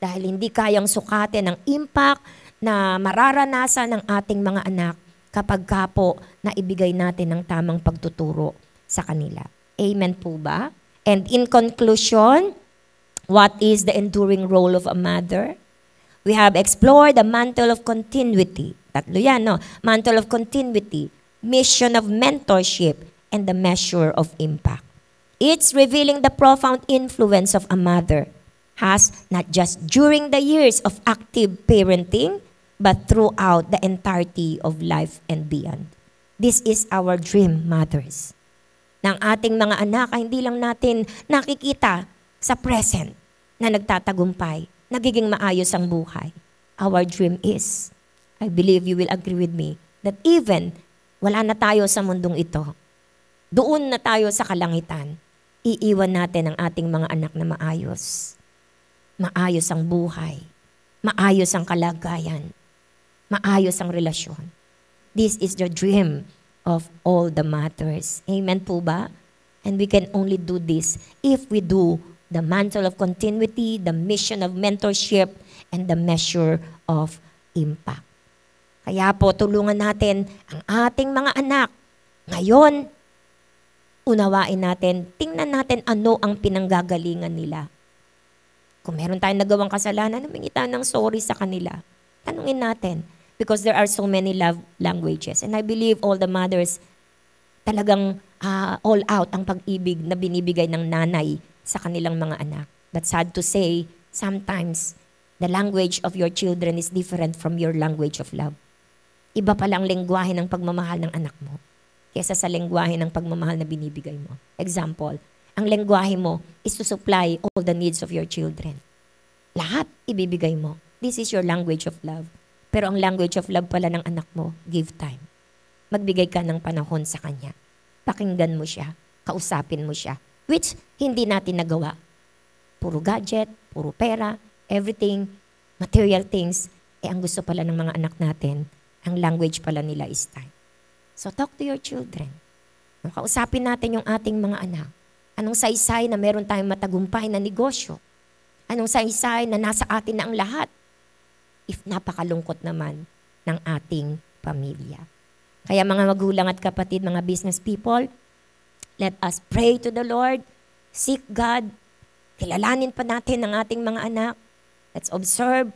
Dahil hindi kayang sukatin ang impact na mararanasan ng ating mga anak kapag ka po na ibigay natin ng tamang pagtuturo sa kanila. Amen po ba? And in conclusion, what is the enduring role of a mother? We have explored the mantle of continuity. Tatlo yan, no? Mantle of continuity, mission of mentorship, and the measure of impact. It's revealing the profound influence of a mother has not just during the years of active parenting, but throughout the entirety of life and beyond. This is our dream, mothers. Ng ating mga anak ay hindi lang natin nakikita sa present na nagtatagumpay, nagiging maayos ang buhay. Our dream is, I believe you will agree with me, that even wala na tayo sa mundong ito, doon na tayo sa kalangitan, iiwan natin ang ating mga anak na maayos. Maayos ang buhay. Maayos ang kalagayan. Maayos ang relasyon. This is the dream of all the mothers. Amen po ba? And we can only do this if we do the mantle of continuity, the mission of mentorship, and the measure of impact. Kaya po, tulungan natin ang ating mga anak. Ngayon, unawain natin, tingnan natin ano ang pinanggagalingan nila. Kung meron tayong nagawang kasalanan, humingi tayo ng sorry sa kanila. Tanungin natin. Because there are so many love languages. And I believe all the mothers talagang all out ang pag-ibig na binibigay ng nanay sa kanilang mga anak. But sad to say, sometimes the language of your children is different from your language of love. Iba pala ang lengguwahe ng pagmamahal ng anak mo kaysa sa lengguwahe ng pagmamahal na binibigay mo. Example, ang lengguwahe mo is to supply all the needs of your children. Lahat ibibigay mo. This is your language of love. Pero ang language of love pala ng anak mo, give time. Magbigay ka ng panahon sa kanya. Pakinggan mo siya. Kausapin mo siya. Which hindi natin nagawa. Puro gadget, puro pera, everything, material things. Ang gusto pala ng mga anak natin, ang language pala nila is time. So talk to your children. Kausapin natin yung ating mga anak. Anong saysay na meron tayong matagumpay na negosyo? Anong saysay na nasa atin na ang lahat? If napakalungkot naman ng ating pamilya. Kaya mga magulang at kapatid, mga business people, let us pray to the Lord, seek God, kilalanin pa natin ang ating mga anak. Let's observe,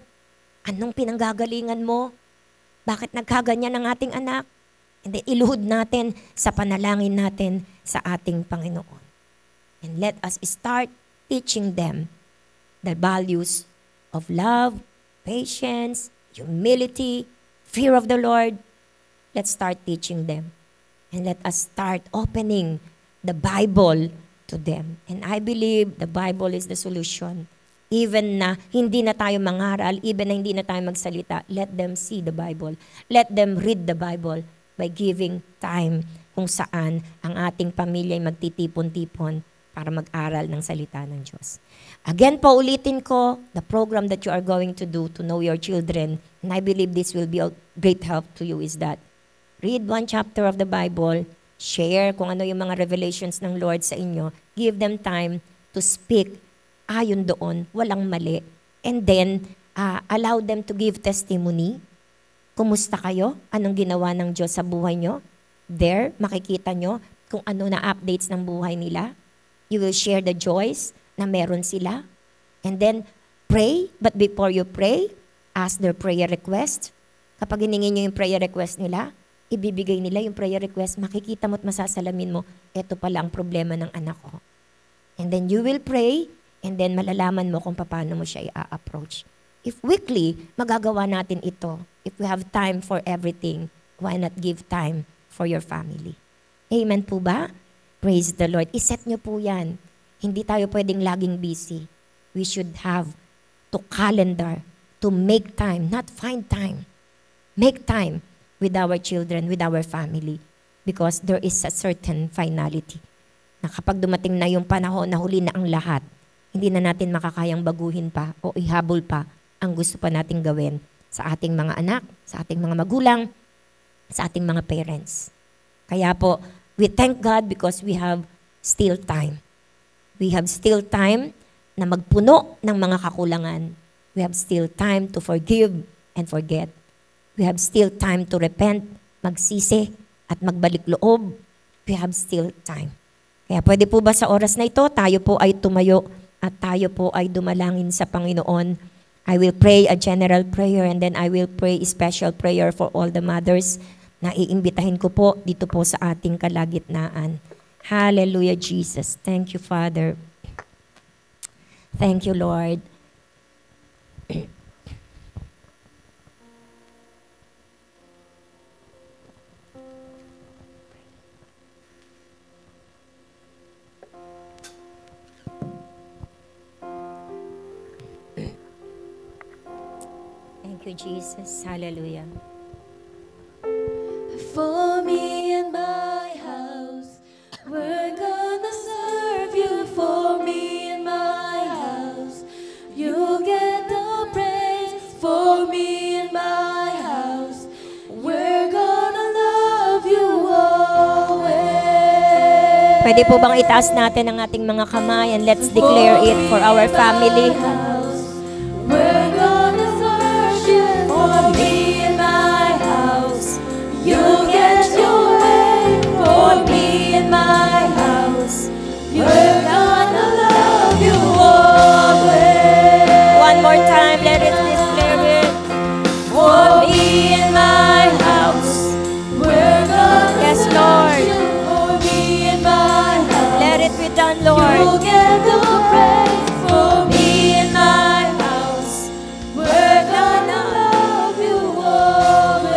anong pinanggagalingan mo? Bakit nagkaganyan ang ating anak? And then iluhod natin sa panalangin natin sa ating Panginoon. And let us start teaching them the values of love, patience, humility, fear of the Lord. Let's start teaching them. And let us start opening the Bible to them. And I believe the Bible is the solution. Even na hindi na tayo mangaral, even na hindi na tayo magsalita, let them see the Bible. Let them read the Bible by giving time kung saan ang ating pamilya ay magtitipon-tipon para mag-aral ng salita ng Diyos. Again po, ulitin ko, the program that you are going to do to know your children, and I believe this will be a great help to you, is that read one chapter of the Bible, share kung ano yung mga revelations ng Lord sa inyo, give them time to speak ayon doon, walang mali, and then allow them to give testimony. Kumusta kayo? Anong ginawa ng Diyos sa buhay nyo? There, makikita nyo kung ano na updates ng buhay nila. You will share the joys na meron sila. And then, pray. But before you pray, ask their prayer request. Kapag hiningi nyo yung prayer request nila, ibibigay nila yung prayer request, makikita mo at masasalamin mo, eto pala ang problema ng anak ko. And then you will pray, and then malalaman mo kung paano mo siya i-approach. If weekly, magagawa natin ito. If we have time for everything, why not give time for your family? Amen po ba? Praise the Lord. Iset nyo po yan. Hindi tayo pwedeng laging busy. We should have to calendar, to make time, not find time. Make time with our children, with our family. Because there is a certain finality. Na kapag dumating na yung panahon na huli na ang lahat, hindi na natin makakayang baguhin pa o ihabol pa ang gusto pa nating gawin sa ating mga anak, sa ating mga magulang, sa ating mga parents. Kaya po, we thank God because we have still time. We have still time na magpuno ng mga kakulangan. We have still time to forgive and forget. We have still time to repent, magsisi, at magbalik loob. We have still time. Kaya pwede po ba sa oras na ito, tayo po ay tumayo at tayo po ay dumalangin sa Panginoon. I will pray a general prayer and then I will pray a special prayer for all the mothers na iimbitahin ko po dito po sa ating kalagitnaan. Hallelujah, Jesus. Thank you, Father. Thank you, Lord. Thank you, Jesus. Hallelujah. For me and my house, we're gonna serve you. For me and my house, you get the praise. For me and my house, we're gonna love you always. Pwede po bang itaas natin ang ating mga kamay and let's declare it for our family. We're gonna serve you. For me and my house, you get your way. For me and my house, we're gonna love you always. One more time, let us declare it. For me and my house, we're gonna Yes, serve Lord. you. For me and my house, Let it be done, you Lord. get the praise. For me and my house, we're gonna love you always.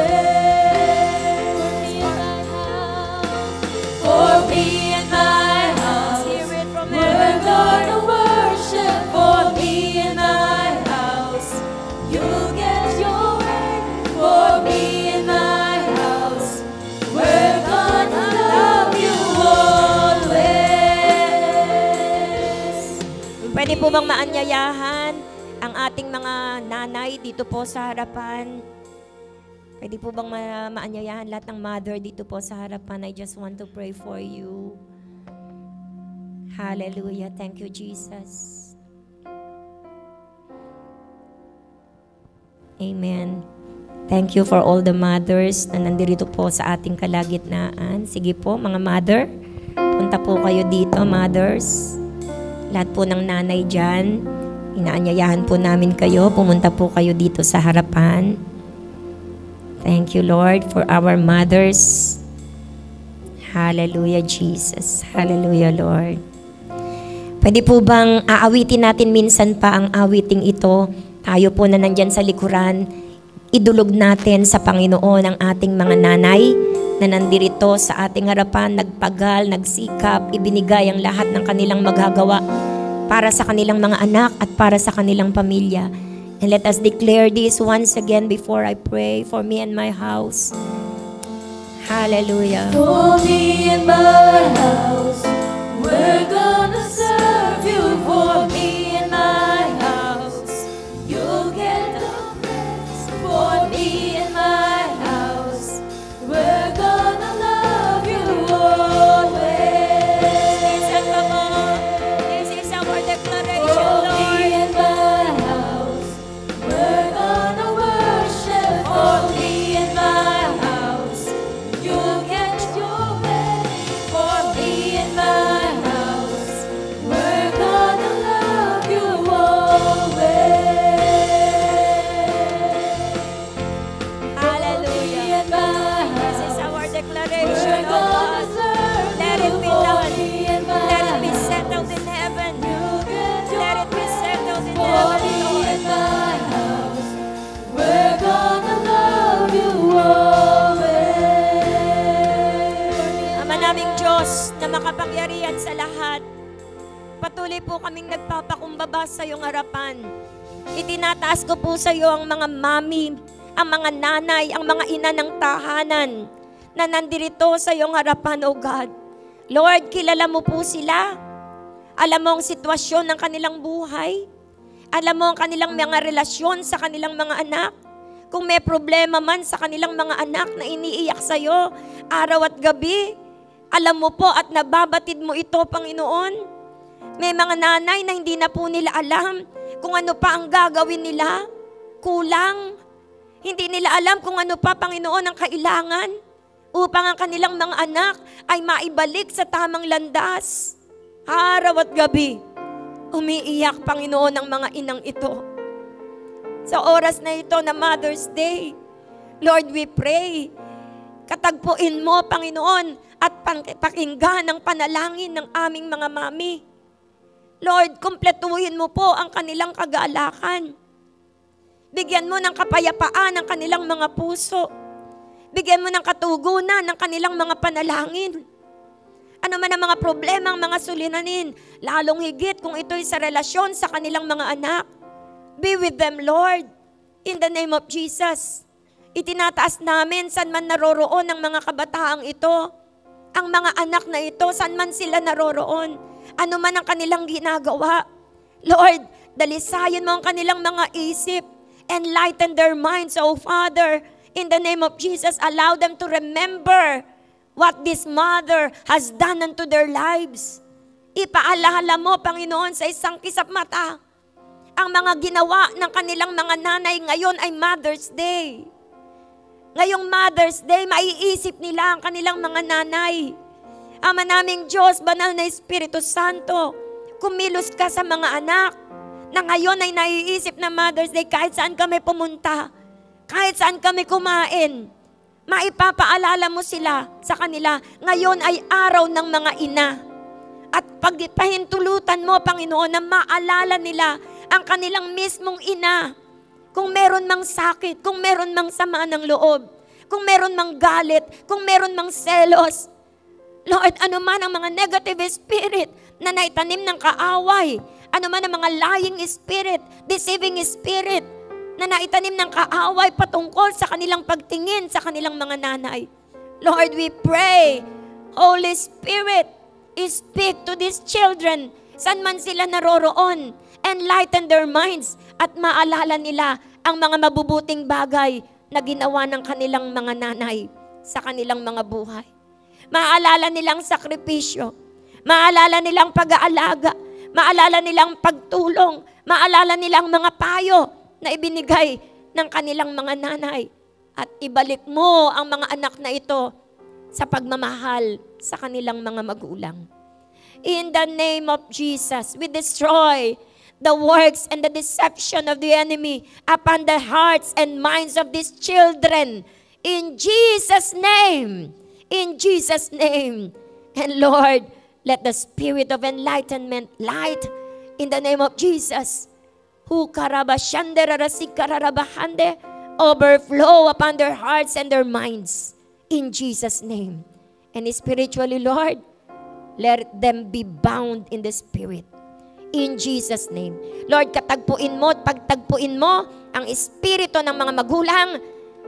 For me and my house, Hear it from we're heaven, gonna Lord. worship. For me and my house, you get your way. For me and my house, we're gonna love you always. Pwede po bang maanyayahan ang ating mga nanay dito po sa harapan? Pwede po bang maanyayahan lahat ng mother dito po sa harapan? I just want to pray for you. Hallelujah. Thank you, Jesus. Amen. Thank you for all the mothers na nandito po sa ating kalagitnaan. Sige po, mga mother. Punta po kayo dito, mothers. Lahat po ng nanay dyan, inaanyayahan po namin kayo. Pumunta po kayo dito sa harapan. Thank you, Lord, for our mothers. Hallelujah, Jesus. Hallelujah, Lord. Pwede po bang aawitin natin minsan pa ang awiting ito? Tayo po na nandyan sa likuran, idulog natin sa Panginoon ang ating mga nanay na nandirito sa ating harapan, nagpagal, nagsikap, ibinigay ang lahat ng kanilang magagawa para sa kanilang mga anak at para sa kanilang pamilya. And let us declare this once again before I pray for me and my house. Hallelujah. For me and my house, we're gonna serve you. For me and my house, you'll get the praise. For me and my house, we're gonna love you always. This is our For declaration, me Lord. and my house, we're gonna worship. For me and my house, you'll get your way. For me and my house, we're gonna Diyos na makapangyarihan sa lahat, patuloy po kaming nagpapakumbaba sa iyong harapan. Itinataas ko po sa iyo ang mga mami, ang mga nanay, ang mga ina ng tahanan na nandirito sa iyong harapan, O God. Lord, kilala mo po sila. Alam mo ang sitwasyon ng kanilang buhay. Alam mo ang kanilang mga relasyon sa kanilang mga anak. Kung may problema man sa kanilang mga anak na iniiyak sa iyo, araw at gabi, alam mo po at nababatid mo ito, Panginoon. May mga nanay na hindi na po nila alam kung ano pa ang gagawin nila. Kulang. Hindi nila alam kung ano pa, Panginoon, ang kailangan upang ang kanilang mga anak ay maibalik sa tamang landas. Araw at gabi, umiiyak, Panginoon, ang mga inang ito. Sa oras na ito na Mother's Day, Lord, we pray, katagpuin mo, Panginoon, at pakinggan ang panalangin ng aming mga mami. Lord, kumpletuhin mo po ang kanilang kagalakan. Bigyan mo ng kapayapaan ang kanilang mga puso. Bigyan mo ng katugunan ng kanilang mga panalangin. Ano man ang mga problema, ang mga suliranin, lalong higit kung ito'y sa relasyon sa kanilang mga anak. Be with them, Lord, in the name of Jesus. Itinataas namin saan man naroroon ang mga kabataang ito, ang mga anak na ito, saan man sila naroroon, ano man ang kanilang ginagawa. Lord, dalisayan mo ang kanilang mga isip, enlighten their minds, O Father, in the name of Jesus, allow them to remember what this mother has done unto their lives. Ipaalala mo, Panginoon, sa isang kisap mata, ang mga ginawa ng kanilang mga nanay ngayon ay Mother's Day. Ngayong Mother's Day, maiisip nila ang kanilang mga nanay. Ama naming Diyos, banal na Espiritu Santo, kumilos ka sa mga anak na ngayon ay naiisip na Mother's Day kahit saan kami pumunta, kahit saan kami kumain. Maipapaalala mo sila sa kanila, ngayon ay araw ng mga ina. At pagpahintulutan mo, Panginoon, na maalala nila ang kanilang mismong ina. Kung meron mang sakit, kung meron mang sama ng loob, kung meron mang galit, kung meron mang selos. Lord, ano man ang mga negative spirit na naitanim ng kaaway, ano man ang mga lying spirit, deceiving spirit, na naitanim ng kaaway patungkol sa kanilang pagtingin sa kanilang mga nanay. Lord, we pray, Holy Spirit, speak to these children, saan man sila naroroon, enlighten their minds, at maalala nila ang mga mabubuting bagay na ginawa ng kanilang mga nanay sa kanilang mga buhay. Maalala nilang sakripisyo, maalala nilang pag-aalaga, maalala nilang pagtulong, maalala nilang mga payo na ibinigay ng kanilang mga nanay. At ibalik mo ang mga anak na ito sa pagmamahal sa kanilang mga magulang. In the name of Jesus, we destroy the works and the deception of the enemy upon the hearts and minds of these children. In Jesus' name. In Jesus' name. And Lord, let the spirit of enlightenment, light, in the name of Jesus, overflow upon their hearts and their minds. In Jesus' name. And spiritually, Lord, let them be bound in the Spirit. In Jesus' name. Lord, katagpuin mo at pagtagpuin mo ang espiritu ng mga magulang,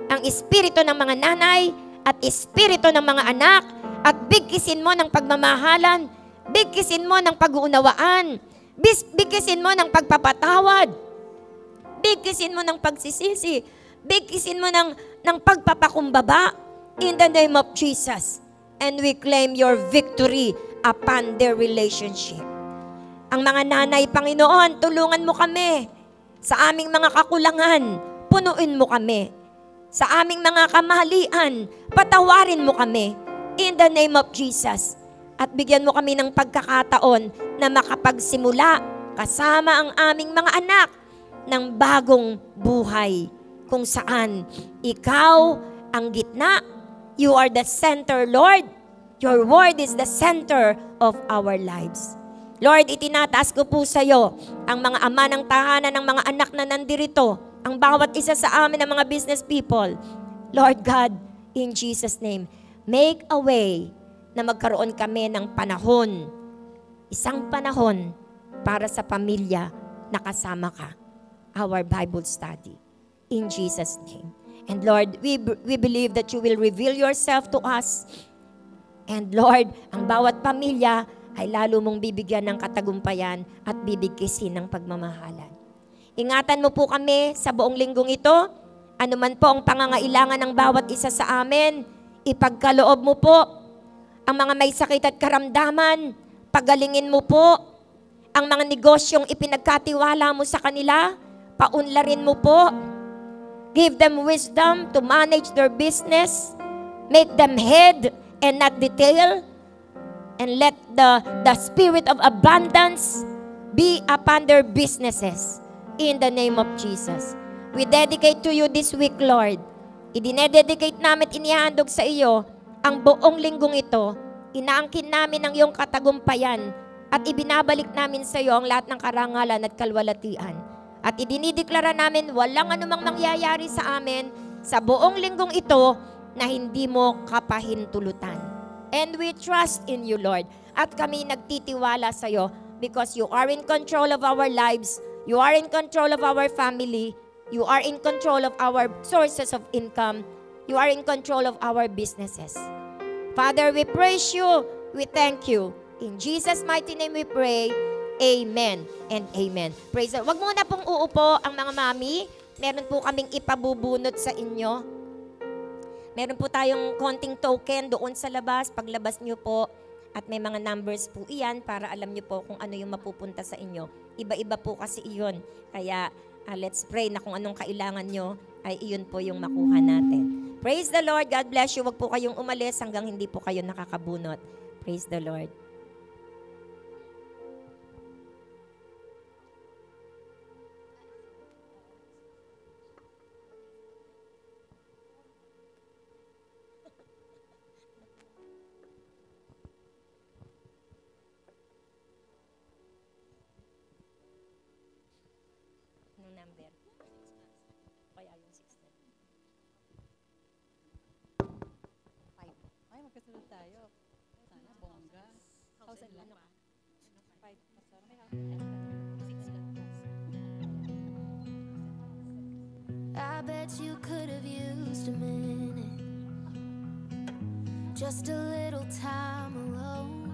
ang espiritu ng mga nanay, at espiritu ng mga anak, at bigkisin mo ng pagmamahalan, bigkisin mo ng pag-uunawaan, bigkisin mo ng pagpapatawad, bigkisin mo ng pagsisisi, bigkisin mo ng pagpapakumbaba, in the name of Jesus. And we claim your victory upon their relationship. Ang mga nanay, Panginoon, tulungan mo kami sa aming mga kakulangan, punuin mo kami. Sa aming mga kamalian, patawarin mo kami. In the name of Jesus. At bigyan mo kami ng pagkakataon na makapagsimula kasama ang aming mga anak ng bagong buhay. Kung saan ikaw ang gitna, you are the center, Lord. Your word is the center of our lives. Lord, itinataas ko po sa iyo ang mga ama ng tahanan ng mga anak na nandirito, ang bawat isa sa amin ng mga business people. Lord God, in Jesus' name, make a way na magkaroon kami ng panahon, isang panahon para sa pamilya na kasama ka. Our Bible study. In Jesus' name. And Lord, we believe that you will reveal yourself to us. And Lord, ang bawat pamilya ay lalo mong bibigyan ng katagumpayan at bibigkisin ng pagmamahalan. Ingatan mo po kami sa buong linggong ito. Ano man po ang pangangailangan ng bawat isa sa amin, ipagkaloob mo po. Ang mga may sakit at karamdaman, pagalingin mo po. Ang mga negosyong ipinagkatiwala mo sa kanila, paunlarin mo po. Give them wisdom to manage their business. Make them head and not the tail. And let the spirit of abundance be upon their businesses. In the name of Jesus. We dedicate to you this week, Lord. Idinededicate namin, inihandog sa iyo ang buong linggong ito. Inaangkin namin ang iyong katagumpayan at ibinabalik namin sa iyo ang lahat ng karangalan at kalwalatian. At idinideklara namin walang anumang mangyayari sa amin sa buong linggong ito na hindi mo kapahintulutan. And we trust in you, Lord. At kami nagtitiwala sa iyo because you are in control of our lives. You are in control of our family. You are in control of our sources of income. You are in control of our businesses. Father, we praise you. We thank you. In Jesus' mighty name we pray. Amen and amen. Praise the Lord. Wag muna pong uupo ang mga mami. Meron po kaming ipabubunot sa inyo. Meron po tayong konting token doon sa labas. Paglabas nyo po. At may mga numbers po iyan para alam nyo po kung ano yung mapupunta sa inyo. Iba-iba po kasi iyon. Kaya let's pray na kung anong kailangan nyo ay iyon po yung makuha natin. Praise the Lord. God bless you. Wag po kayong umalis hanggang hindi po kayo nakakabunot. Praise the Lord. Number. Kaya yung 6 na. 5. Ay, magkasunod tayo. Sana, bongga. House and land. 5. I bet you could have used a minute, just a little time alone.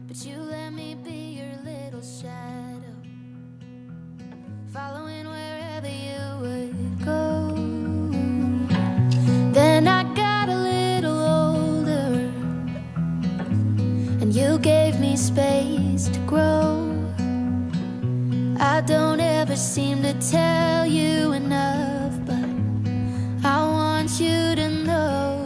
But you let me be your little shadow, following wherever you would go. Then I got a little older, and you gave me space to grow. I don't ever seem to tell you enough, but I want you to know.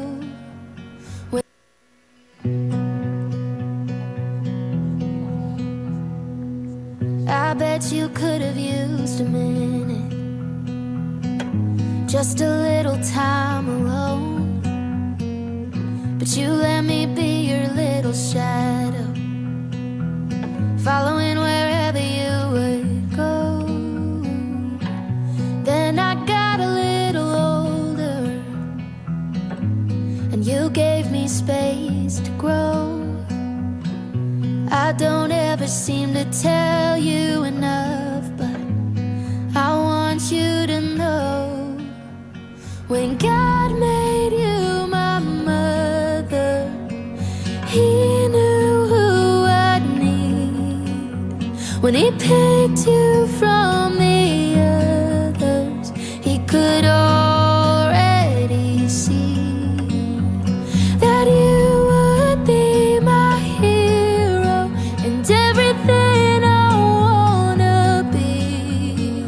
I bet you could have used a minute, just a little time alone. But you let me be your little shadow, following wherever you would go. Then I got a little older, and you gave me space to grow. I don't ever seem to tell you enough, but I want you to know. When God made you my mother, He knew who I'd need. When He picked you from the others, He could already see that you would be my hero and everything I wanna be.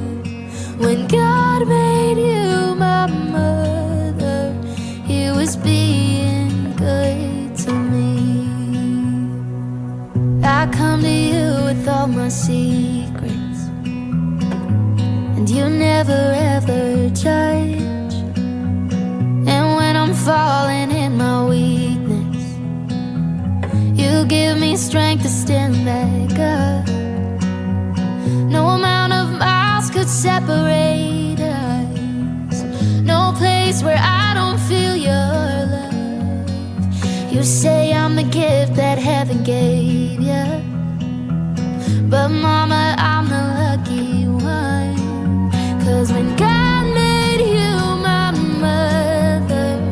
When God made you my mother, He was being good to me. I come to you with all my secrets, and you never ever judge. And when I'm falling in my weakness, you give me strength to stand back up. No amount of miles could separate us, no place where I don't feel your love. You that heaven gave you. But mama, I'm the lucky one, 'cause when God made you my mother,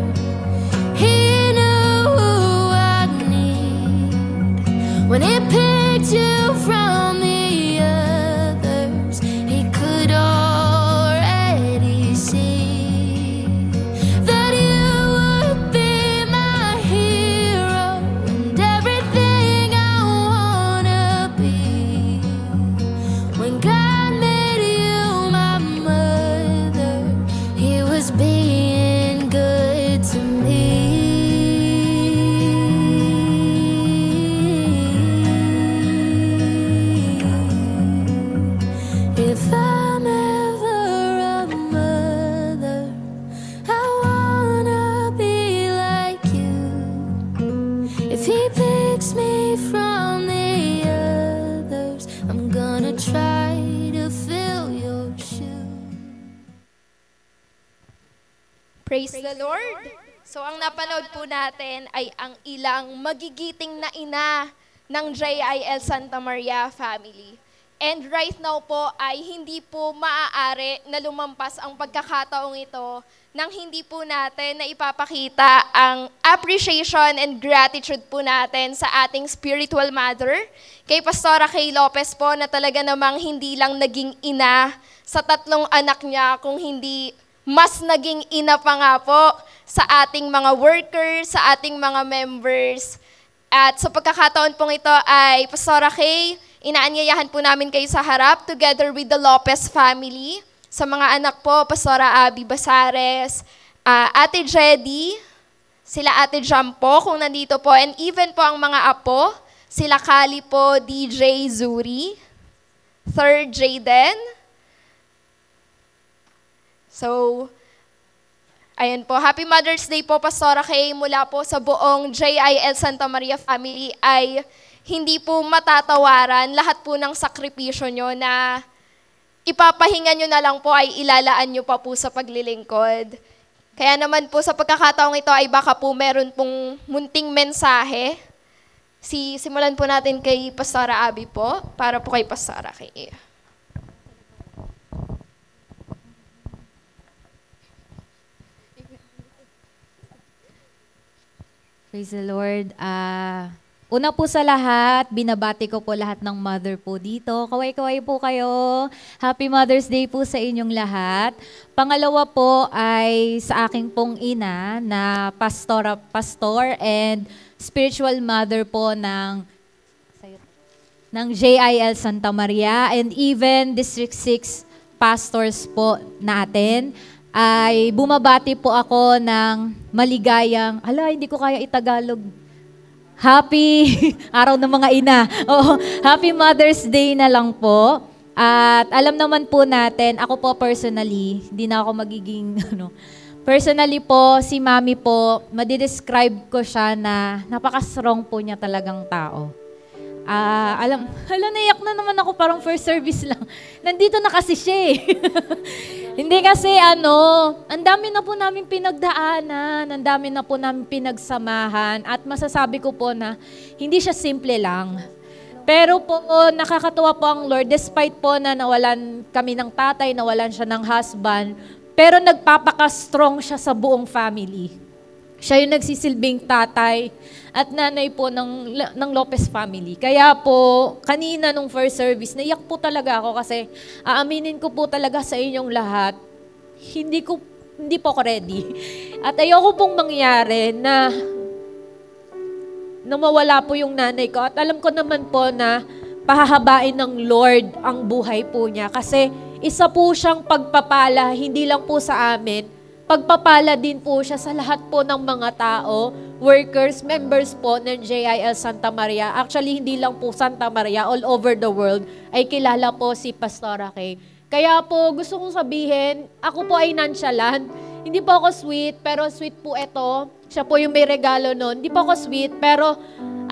He knew who I need. When He picked you from the others, He could already see that you would be my hero and everything I wanna be. When God made you my mother, He was being good to me. If I'm ever a mother, I wanna be like you. If He picks me from the others, I'm gonna try to fill your shoes. Praise the Lord! So ang napanood po natin ay ang ilang magigiting na ina ng JIL Santa Maria family. And right now po ay hindi po maaari na lumampas ang pagkakataong ito nang hindi po natin na ipapakita ang appreciation and gratitude po natin sa ating spiritual mother, kay Pastora Kay Lopez po, na talaga namang hindi lang naging ina sa 3 anak niya, kung hindi mas naging ina pa nga po sa ating mga workers, sa ating mga members. At sa pagkakataon pong ito ay, Pastora Kay, inaanyayahan po namin kayo sa harap together with the Lopez family. Sa mga anak po, Pastora Abby Basares, Ate Jedy, sila Ate Jam po kung nandito po, and even po ang mga apo, sila Kali po, DJ Zuri, Third Jaden. So, ayan po, Happy Mother's Day po, Pastora Kay, mula po sa buong JIL Santa Maria family ay hindi po matatawaran lahat po ng sakripisyo nyo na ipapahinga nyo na lang po ay ilalaan nyo pa po sa paglilingkod. Kaya naman po sa pagkakataong ito ay baka po meron pong munting mensahe. Simulan po natin kay Pastora Abby po, para po kay Pastora Kay. Praise the Lord. Una po sa lahat, binabati ko po lahat ng mother po dito. Kaway-kaway po kayo. Happy Mother's Day po sa inyong lahat. Pangalawa po ay sa aking pong ina na pastor and spiritual mother po ng JIL Santa Maria and even District 6 pastors po natin. Ay bumabati po ako ng maligayang, hindi ko kaya itagalog. Happy araw ng mga ina. Happy Mother's Day na lang po. At alam naman po natin, ako po personally, hindi na ako magiging, personally po, si Mami po, madidescribe ko siya na napaka-strong po niya talagang tao. Naiyak na naman ako, parang first service lang. Nandito na kasi siya eh. Hindi kasi ang dami na po namin pinagdaanan, ang dami na po namin pinagsamahan, at masasabi ko po na hindi siya simple lang. Pero po, nakakatuwa po ang Lord, despite po na nawalan kami ng tatay, nawalan siya ng husband, pero nagpapaka-strong siya sa buong family. Siya yung nagsisilbing tatay at nanay po ng Lopez family. Kaya po, kanina nung first service, naiyak po talaga ako kasi aaminin ko po talaga sa inyong lahat, hindi po ako ready. At ayoko pong mangyari na mawala po yung nanay ko. At alam ko naman po na pahahabain ng Lord ang buhay po niya kasi isa po siyang pagpapala, hindi lang po sa amin, pagpapala din po siya sa lahat po ng mga tao, workers, members po ng JIL Santa Maria. Actually, hindi lang po Santa Maria, all over the world ay kilala po si Pastora Kay. Kaya po, gusto kong sabihin, ako po ay nonchalant. Hindi po ako sweet, pero sweet po ito. Siya po yung may regalo nun. Hindi po ako sweet, pero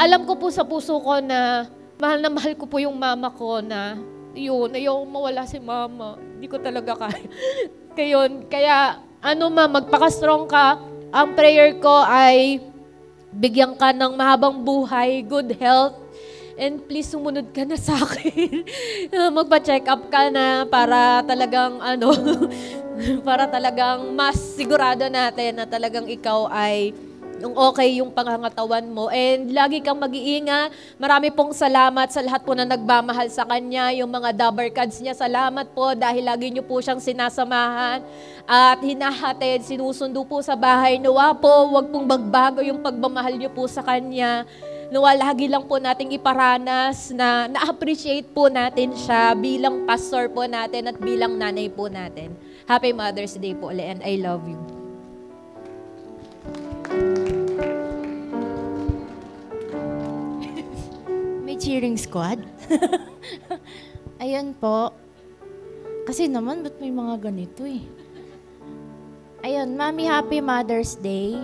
alam ko po sa puso ko na mahal ko po yung mama ko na ayaw mawala si mama. Hindi ko talaga kaya. Kaya magpaka-strong ka. Ang prayer ko ay bigyan ka ng mahabang buhay, good health, and please sumunod ka na sa akin. Magpa-check up ka na para talagang para talagang mas sigurado natin na talagang ikaw ay yung okay yung pangangatawan mo. And lagi kang mag-iingat. Marami pong salamat sa lahat po na nagmamahal sa kanya. Yung mga Dabarkads niya, salamat po dahil lagi niyo po siyang sinasamahan at hinahatid, sinusundo po sa bahay. Nawa po, wag pong magbago yung pagmamahal niyo po sa kanya. Nawa lagi lang po nating iparanas na na-appreciate po natin siya bilang pastor po natin at bilang nanay po natin. Happy Mother's Day po ulit and I love you. May cheering squad. Ayun po. Kasi naman, ba't may mga ganito eh? Ayun, Mami, Happy Mother's Day.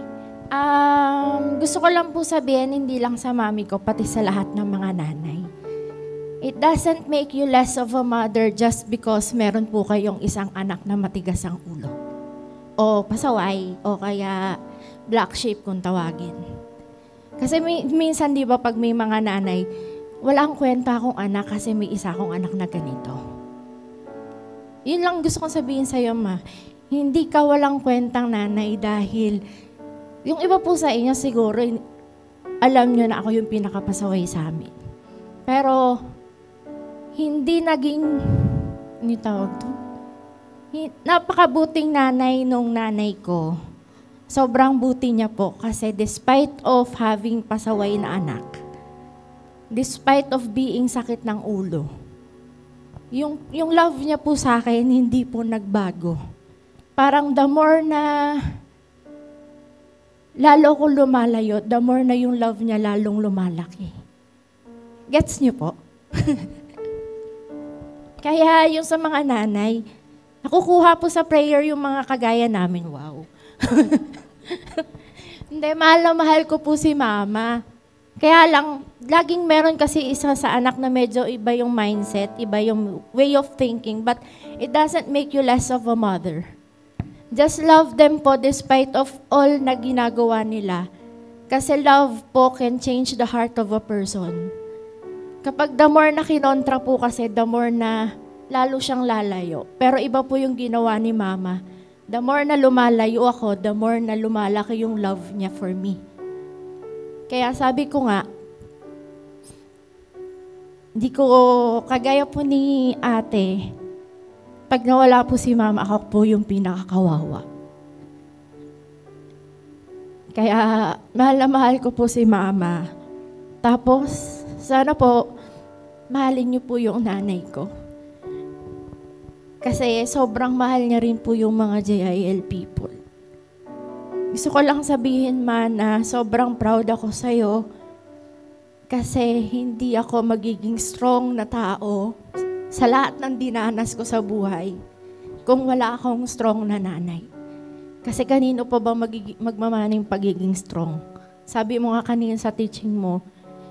Gusto ko lang po sabihin, hindi lang sa mami ko, pati sa lahat ng mga nanay. It doesn't make you less of a mother just because meron po kayong isang anak na matigas ang ulo. O pasaway, o kaya black sheep kung tawagin. Kasi minsan, di ba, pag may mga nanay, wala akong kwenta akong anak kasi may isa akong anak na ganito. Yun lang gusto kong sabihin sa'yo, ma. Hindi ka walang kwentang nanay dahil yung iba po sa inyo siguro, alam nyo na ako yung pinakapasaway sa amin. Pero, hindi naging, ano tawag to? Napakabuting nanay nung nanay ko. Sobrang buti niya po kasi despite of having pasaway na anak, despite of being sakit ng ulo, yung love niya po sa akin, hindi po nagbago. Parang the more na lalo ko lumalayo, the more na yung love niya lalong lumalaki. Gets niyo po? Kaya yung sa mga nanay, nakukuha po sa prayer yung mga kagaya namin. Wow. Hindi, mahal na mahal ko po si mama. Kaya lang, laging meron kasi isa sa anak na medyo iba yung mindset, iba yung way of thinking, but it doesn't make you less of a mother. Just love them po despite of all na ginagawa nila. Kasi love po can change the heart of a person. Kapag the more na kinontra po kasi, the more na lalo siyang lalayo. Pero iba po yung ginawa ni mama. The more na lumalayo ako, the more na lumalaki yung love niya for me. Kaya sabi ko nga, hindi ko, kagaya po ni ate, pag nawala po si mama, ako po yung pinakakawawa. Kaya mahal na mahal ko po si mama. Tapos, sana po, mahalin niyo po yung nanay ko. Kasi sobrang mahal niya rin po yung mga JIL people. Gusto ko lang sabihin, ma, na sobrang proud ako sa'yo kasi hindi ako magiging strong na tao sa lahat ng dinanas ko sa buhay kung wala akong strong na nanay. Kasi kanino pa ba magmamaning pagiging strong? Sabi mo nga kanina sa teaching mo,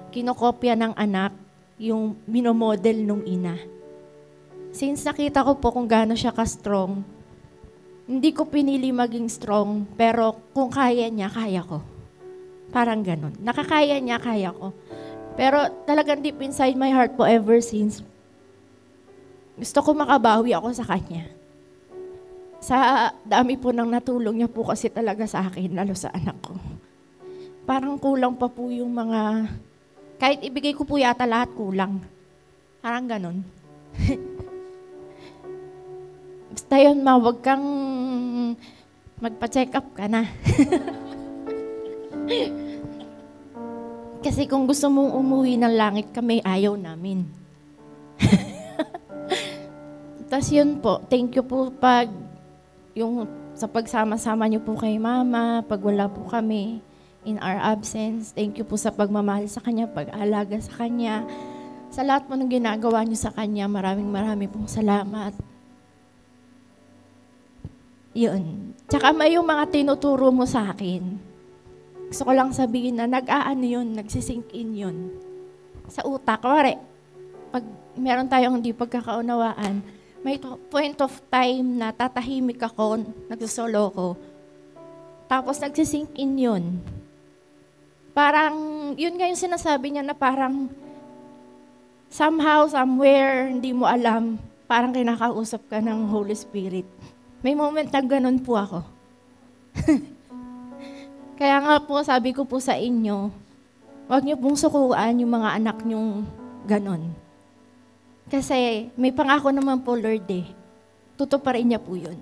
kinokopya ng anak yung minomodel nung ina. Since nakita ko po kung gaano siya ka-strong, hindi ko pinili maging strong, pero kung kaya niya, kaya ko. Parang ganon. Nakakaya niya, kaya ko. Pero talagang deep inside my heart po ever since, gusto ko makabawi ako sa kanya. Sa dami po ng natulong niya po kasi talaga sa akin, lalo sa anak ko. Parang kulang pa po yung mga, kahit ibigay ko po yata lahat kulang. Parang ganon. Basta yun, ma, huwag kang magpa-check up ka na. Kasi kung gusto mong umuwi ng langit kami, ayaw namin. Tapos yun po, thank you po sa pagsama-sama niyo po kay mama, pag wala po kami in our absence. Thank you po sa pagmamahal sa kanya, pag-alaga sa kanya. Sa lahat po ng ginagawa niyo sa kanya, maraming pong salamat. Yun. Tsaka may yung mga tinuturo mo sa akin. Gusto ko lang sabihin na nag-aano yun, nagsisink in yun. Sa utak. Kawari, pag meron tayong hindi pagkakaunawaan, may point of time na tatahimik ako, nagsosolo ko. Tapos nagsisink in yun. parang, yun nga yung sinasabi niya na parang, somehow, somewhere, hindi mo alam, parang kinakausap ka ng Holy Spirit. May moment na ganun po ako. Kaya nga po, sabi ko po sa inyo, huwag niyo pong sukuan yung mga anak niyong ganun. Kasi may pangako naman po, Lord eh. Tutuparin niya po yun.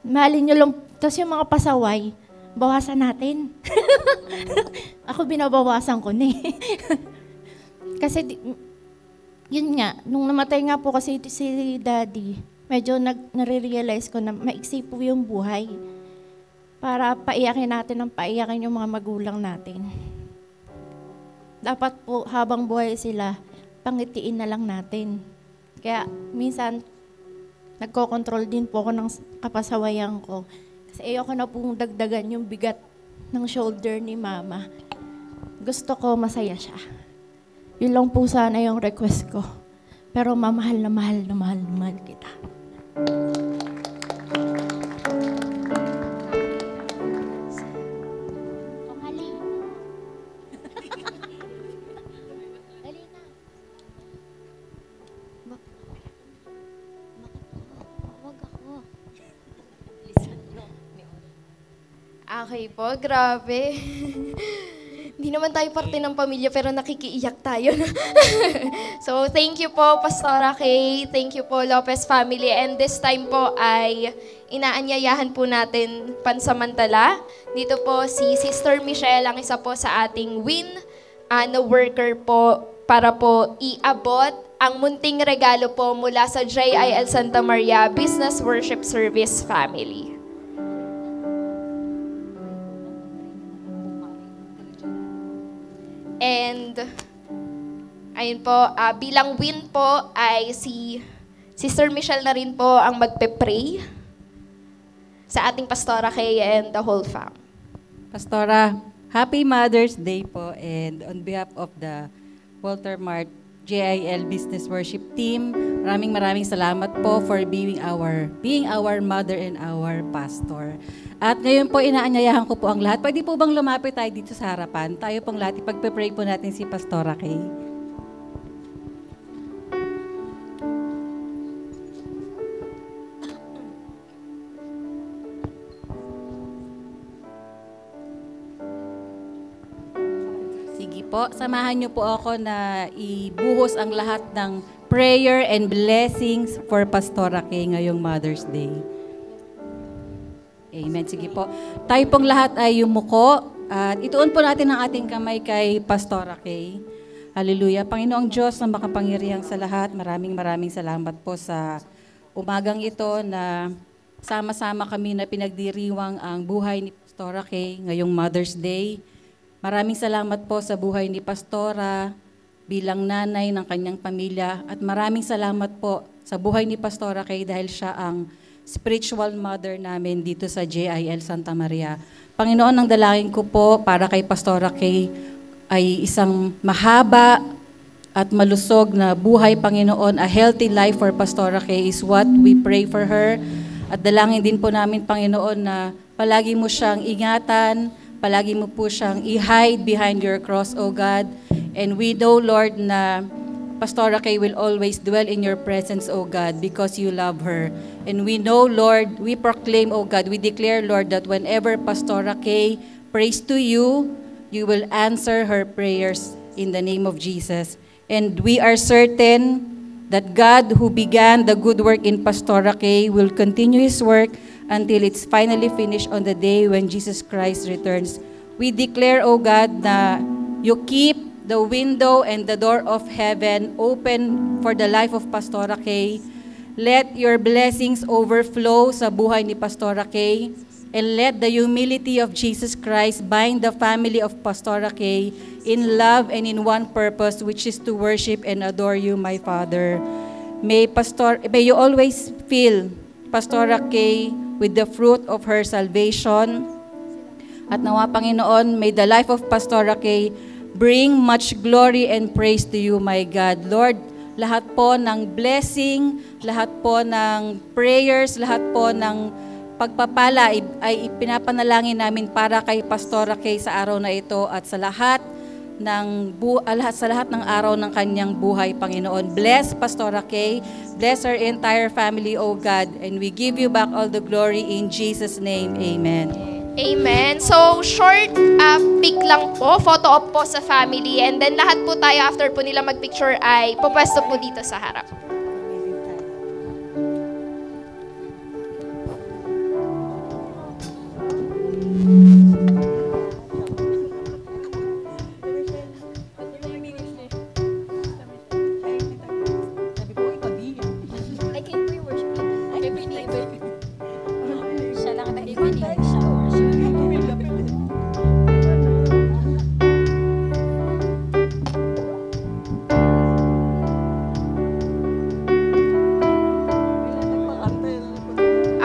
Mahalin niyo lang, tapos yung mga pasaway, bawasan natin. Ako binabawasan ko na eh. Kasi, yun nga, nung namatay nga po kasi si Daddy, medyo nare-realize ko na maiksi po yung buhay para paiyakin natin ng paiyakin yung mga magulang natin. Dapat po, habang buhay sila, pangitiin na lang natin. Kaya, minsan, nagko-control din po ako ng kapasawayan ko. Kasi ayoko na pong dagdagan yung bigat ng shoulder ni Mama. Gusto ko masaya siya. Yun lang po sana yung request ko. Pero mamahal na mahal na mahal na mahal kita. Okay po, grabe. Hindi naman tayo parte ng pamilya pero nakikiiyak tayo. So, thank you po, Pastora Kay. Thank you po, Lopez family. And this time po ay inaanyayahan po natin pansamantala. Dito po si Sister Michelle, ang isa po sa ating WIN na worker po para po iabot ang munting regalo po mula sa JIL Santa Maria Business Worship Service family. And, ayun po, bilang WIN po ay si Sister Michelle na rin po ang magpe-pray sa ating Pastora Kay and the whole fam. Pastora, Happy Mother's Day po, and on behalf of the Walter Mart JIL Business Worship Team, maraming salamat po for being our mother and our pastor. At ngayon po, inaanyayahan ko po ang lahat. Pwede po bang lumapit tayo dito sa harapan? Tayo pong lahat, ipagpe-pray po natin si Pastora Kay. Sige po, samahan niyo po ako na ibuhos ang lahat ng prayer and blessings for Pastora Kay ngayong Mother's Day. Amen. Sige po. Tayo pong lahat ay yumuko at ituon po natin ang ating kamay kay Pastora Kay. Hallelujah. Panginoong Diyos na makapangyarihang sa lahat, maraming salamat po sa umagang ito na sama-sama kami na pinagdiriwang ang buhay ni Pastora Kay ngayong Mother's Day. Maraming salamat po sa buhay ni Pastora bilang nanay ng kanyang pamilya at maraming salamat po sa buhay ni Pastora Kay dahil siya ang spiritual mother namin dito sa JIL Santa Maria. Panginoon, ang dalangin ko po para kay Pastora Kay ay isang mahaba at malusog na buhay, Panginoon. A healthy life for Pastora Kay is what we pray for her. At dalangin din po namin, Panginoon, na palagi mo siyang ingatan, palagi mo po siyang i-hide behind your cross, O God. And we know, Lord, na Pastora Kay will always dwell in your presence, O God, because you love her. And we know, Lord, we proclaim, O God, we declare, Lord, that whenever Pastora Kay prays to you, you will answer her prayers in the name of Jesus. And we are certain that God who began the good work in Pastora Kay will continue His work until it's finally finished on the day when Jesus Christ returns. We declare, O God, na you keep the window and the door of heaven open for the life of Pastora Kay. Let your blessings overflow sa buhay ni Pastora Kay. And let the humility of Jesus Christ bind the family of Pastora Kay in love and in one purpose, which is to worship and adore you, my Father. May you always fill Pastora Kay with the fruit of her salvation. At nawa, Panginoon, may the life of Pastora Kay bring much glory and praise to you, my God. Lord, lahat po ng blessing, lahat po ng prayers, lahat po ng pagpapala ay ipinapanalangin namin para kay Pastora Kay sa araw na ito at sa lahat ng araw ng kanyang buhay, Panginoon. Bless Pastora Kay, bless her entire family, O God, and we give you back all the glory in Jesus' name. Amen. Amen. So, short pic lang po, photo op po sa family, and then lahat po tayo after po nila magpicture ay pupwesto po dito sa harap.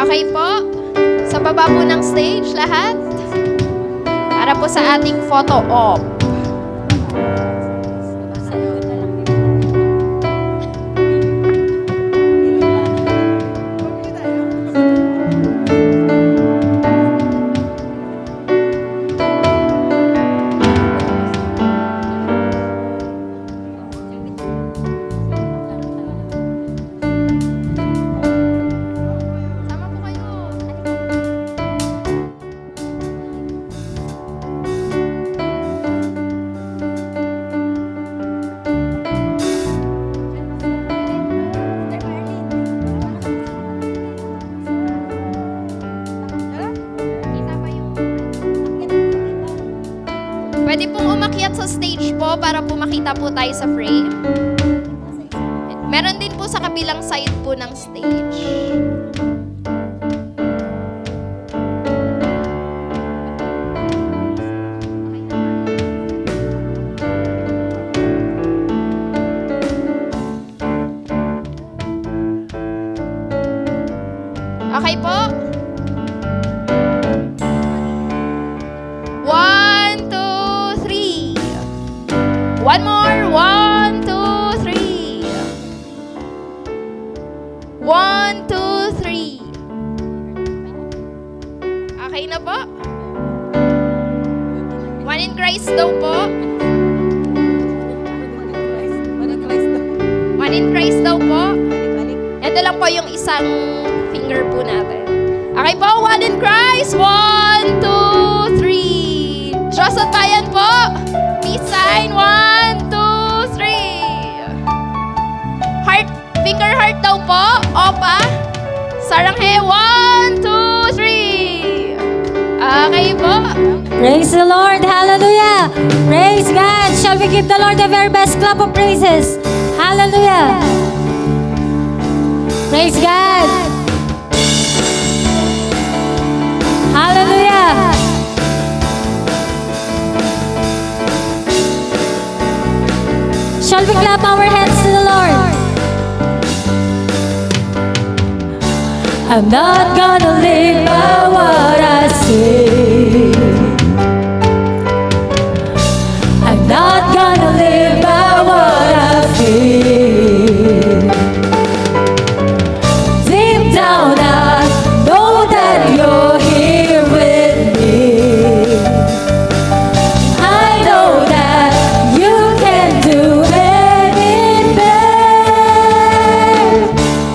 Okay po? Sa baba po ng stage lahat. Para po sa ating photo op. Pwede pong umakyat sa stage po para po makita po tayo sa frame. Meron din po sa kabilang side po ng stage. Okay po? 1, 2, 3. One more. 1, 2, 3. 1, 2, 3. Okay na po? One in Christ daw po. One in Christ daw po. Ito lang po yung isang finger po natin. Okay po, one in Christ. 1, 2, 3. Diyos at bayan po. Peace sign. 1, 2, 3. Heart, finger heart daw po. Opa. Saranghe. 1, 2, 3. Okay po. Praise the Lord. Hallelujah. Praise God. Shall we give the Lord the very best clap of praises? Hallelujah. Praise God. Hallelujah. Shall we clap our hands to the Lord? I'm not gonna live by what I say. I'm not gonna live by what I feel. Deep down I know that you're here with me. I know that you can do anything.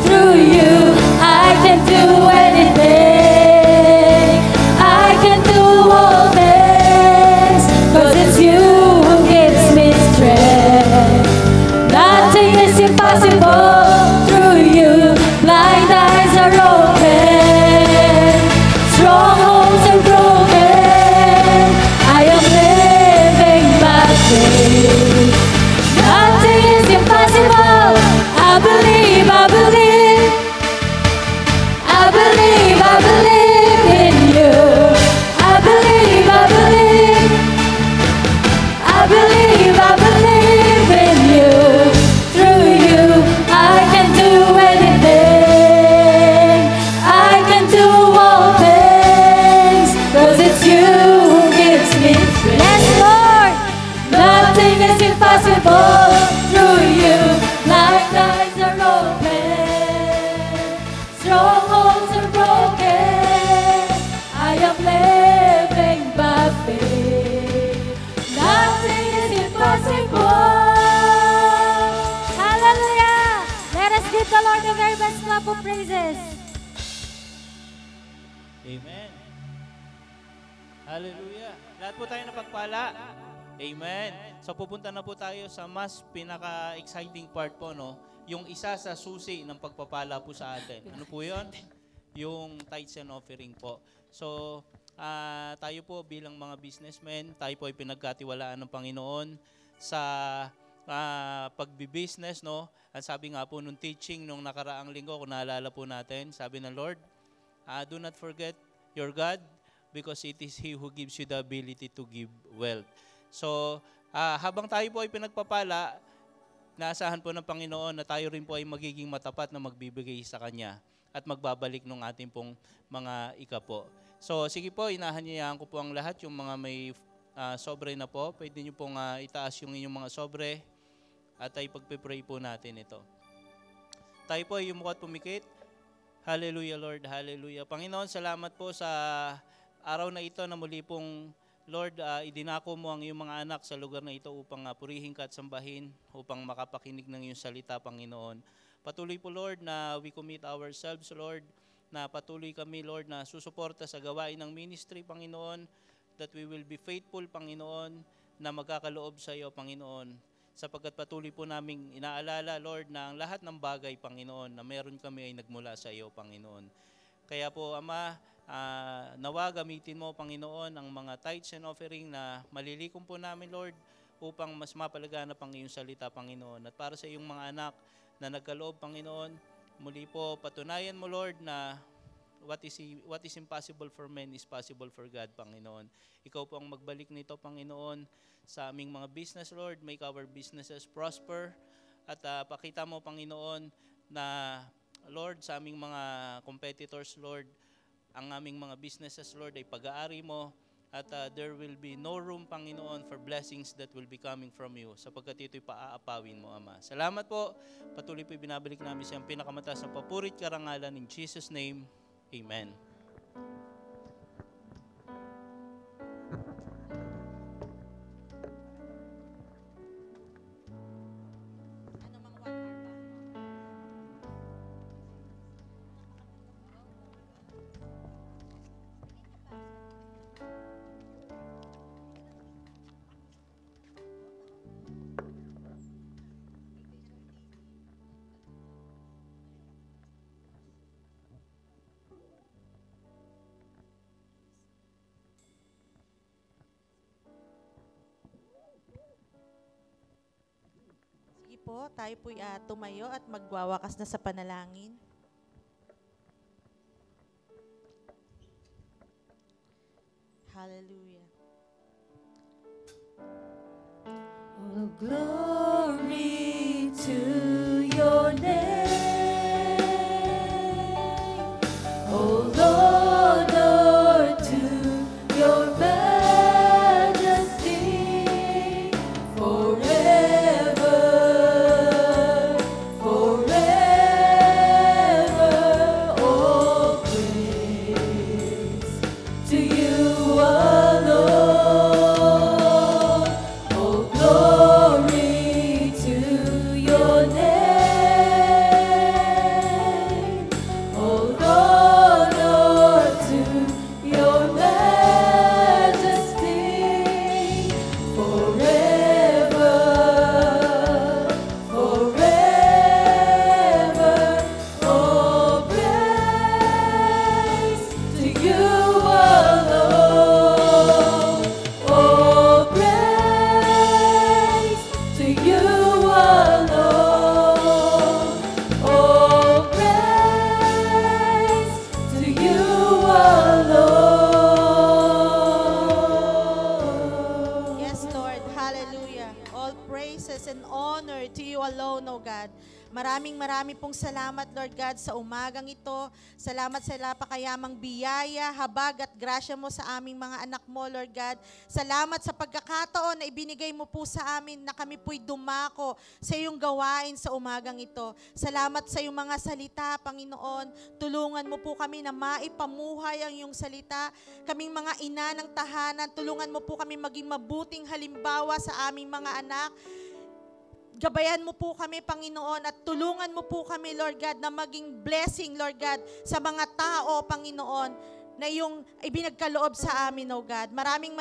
Through you I can do anything. I can Let's give the Lord the very best clap of praises. Amen. Hallelujah. Lahat po tayo napagpala. Amen. So pupunta na po tayo sa mas pinaka-exciting part po, no? Yung isa sa susi ng pagpapala po sa atin. Ano po yun? Yung tithes and offering po. So, tayo po bilang mga businessmen, tayo po ay pinagkatiwalaan ng Panginoon sa pagbi-business, no? At sabi nga po nung teaching nung nakaraang linggo, kung naalala po natin, sabi ng Lord, do not forget your God because it is He who gives you the ability to give wealth. So, habang tayo po ay pinagpapala, naasahan po ng Panginoon na tayo rin po ay magiging matapat na magbibigay sa Kanya at magbabalik ng ating pong mga ikapo. So, sige po, inahanyayaan ko po ang lahat, yung mga may sobre na po. Pwede nyo pong itaas yung inyong mga sobre at ay pagpipray po natin ito. Tayo po ay yumuko at pumikit. Hallelujah, Lord. Hallelujah. Panginoon, salamat po sa araw na ito na muli pong, Lord, idinako mo ang iyong mga anak sa lugar na ito upang purihin ka at sambahin, upang makapakinig ng iyong salita, Panginoon. Patuloy po, Lord, na we commit ourselves, Lord, na patuloy kami, Lord, na susuporta sa gawain ng ministry, Panginoon, that we will be faithful, Panginoon, na magkakaloob sa iyo, Panginoon. Sapagkat patuloy po naming inaalala, Lord, na ang lahat ng bagay, Panginoon, na meron kami ay nagmula sa iyo, Panginoon. Kaya po, Ama, nawa gamitin mo, Panginoon, ang mga tithes and offering na malilikom po namin, Lord, upang mas mapalaganap ang iyong salita, Panginoon. At para sa iyong mga anak na nagkaloob, Panginoon, muli po patunayan mo, Lord, na what is impossible for men is possible for God, Panginoon. Ikaw po ang magbalik nito, Panginoon, sa aming mga business, Lord. Make our businesses prosper. At pakita mo, Panginoon, na, Lord, sa aming mga competitors, Lord, ang aming mga businesses, Lord, ay pag-aari mo. At there will be no room, Panginoon, for blessings that will be coming from you, sapagkat ito'y paaapawin mo, Ama. Salamat po. Patuloy po binabalik namin siyang pinakamataas na papurit karangalan in Jesus' name. Amen. Sige po, tayo po'y tumayo at magwawakas na sa panalangin. Hallelujah. Oh, glory to your name, oh Lord, Lord, to your majesty, forever, forever, oh praise to you alone, oh glory to your name, oh Lord, Lord, to your majesty, forever, forever, oh praise to you alone, oh praise to you alone, oh praise to you alone. Yes, Lord. Hallelujah. All praises and honor to you alone, O God. Maraming pong salamat, Lord God, sa umagang ito. Salamat sa napakayamang biyaya, habag at grasya mo sa aming mga anak mo, Lord God. Salamat sa pagkakataon na ibinigay mo po sa amin na kami po'y dumako sa iyong gawain sa umagang ito. Salamat sa iyong mga salita, Panginoon. Tulungan mo po kami na maipamuhay ang iyong salita. Kaming mga ina ng tahanan, tulungan mo po kami maging mabuting halimbawa sa aming mga anak. gabayan mo po kami, Panginoon, at tulungan mo po kami, Lord God, na maging blessing, Lord God, sa mga tao, Panginoon, na yung ibinagkaloob sa amin, O God. Maraming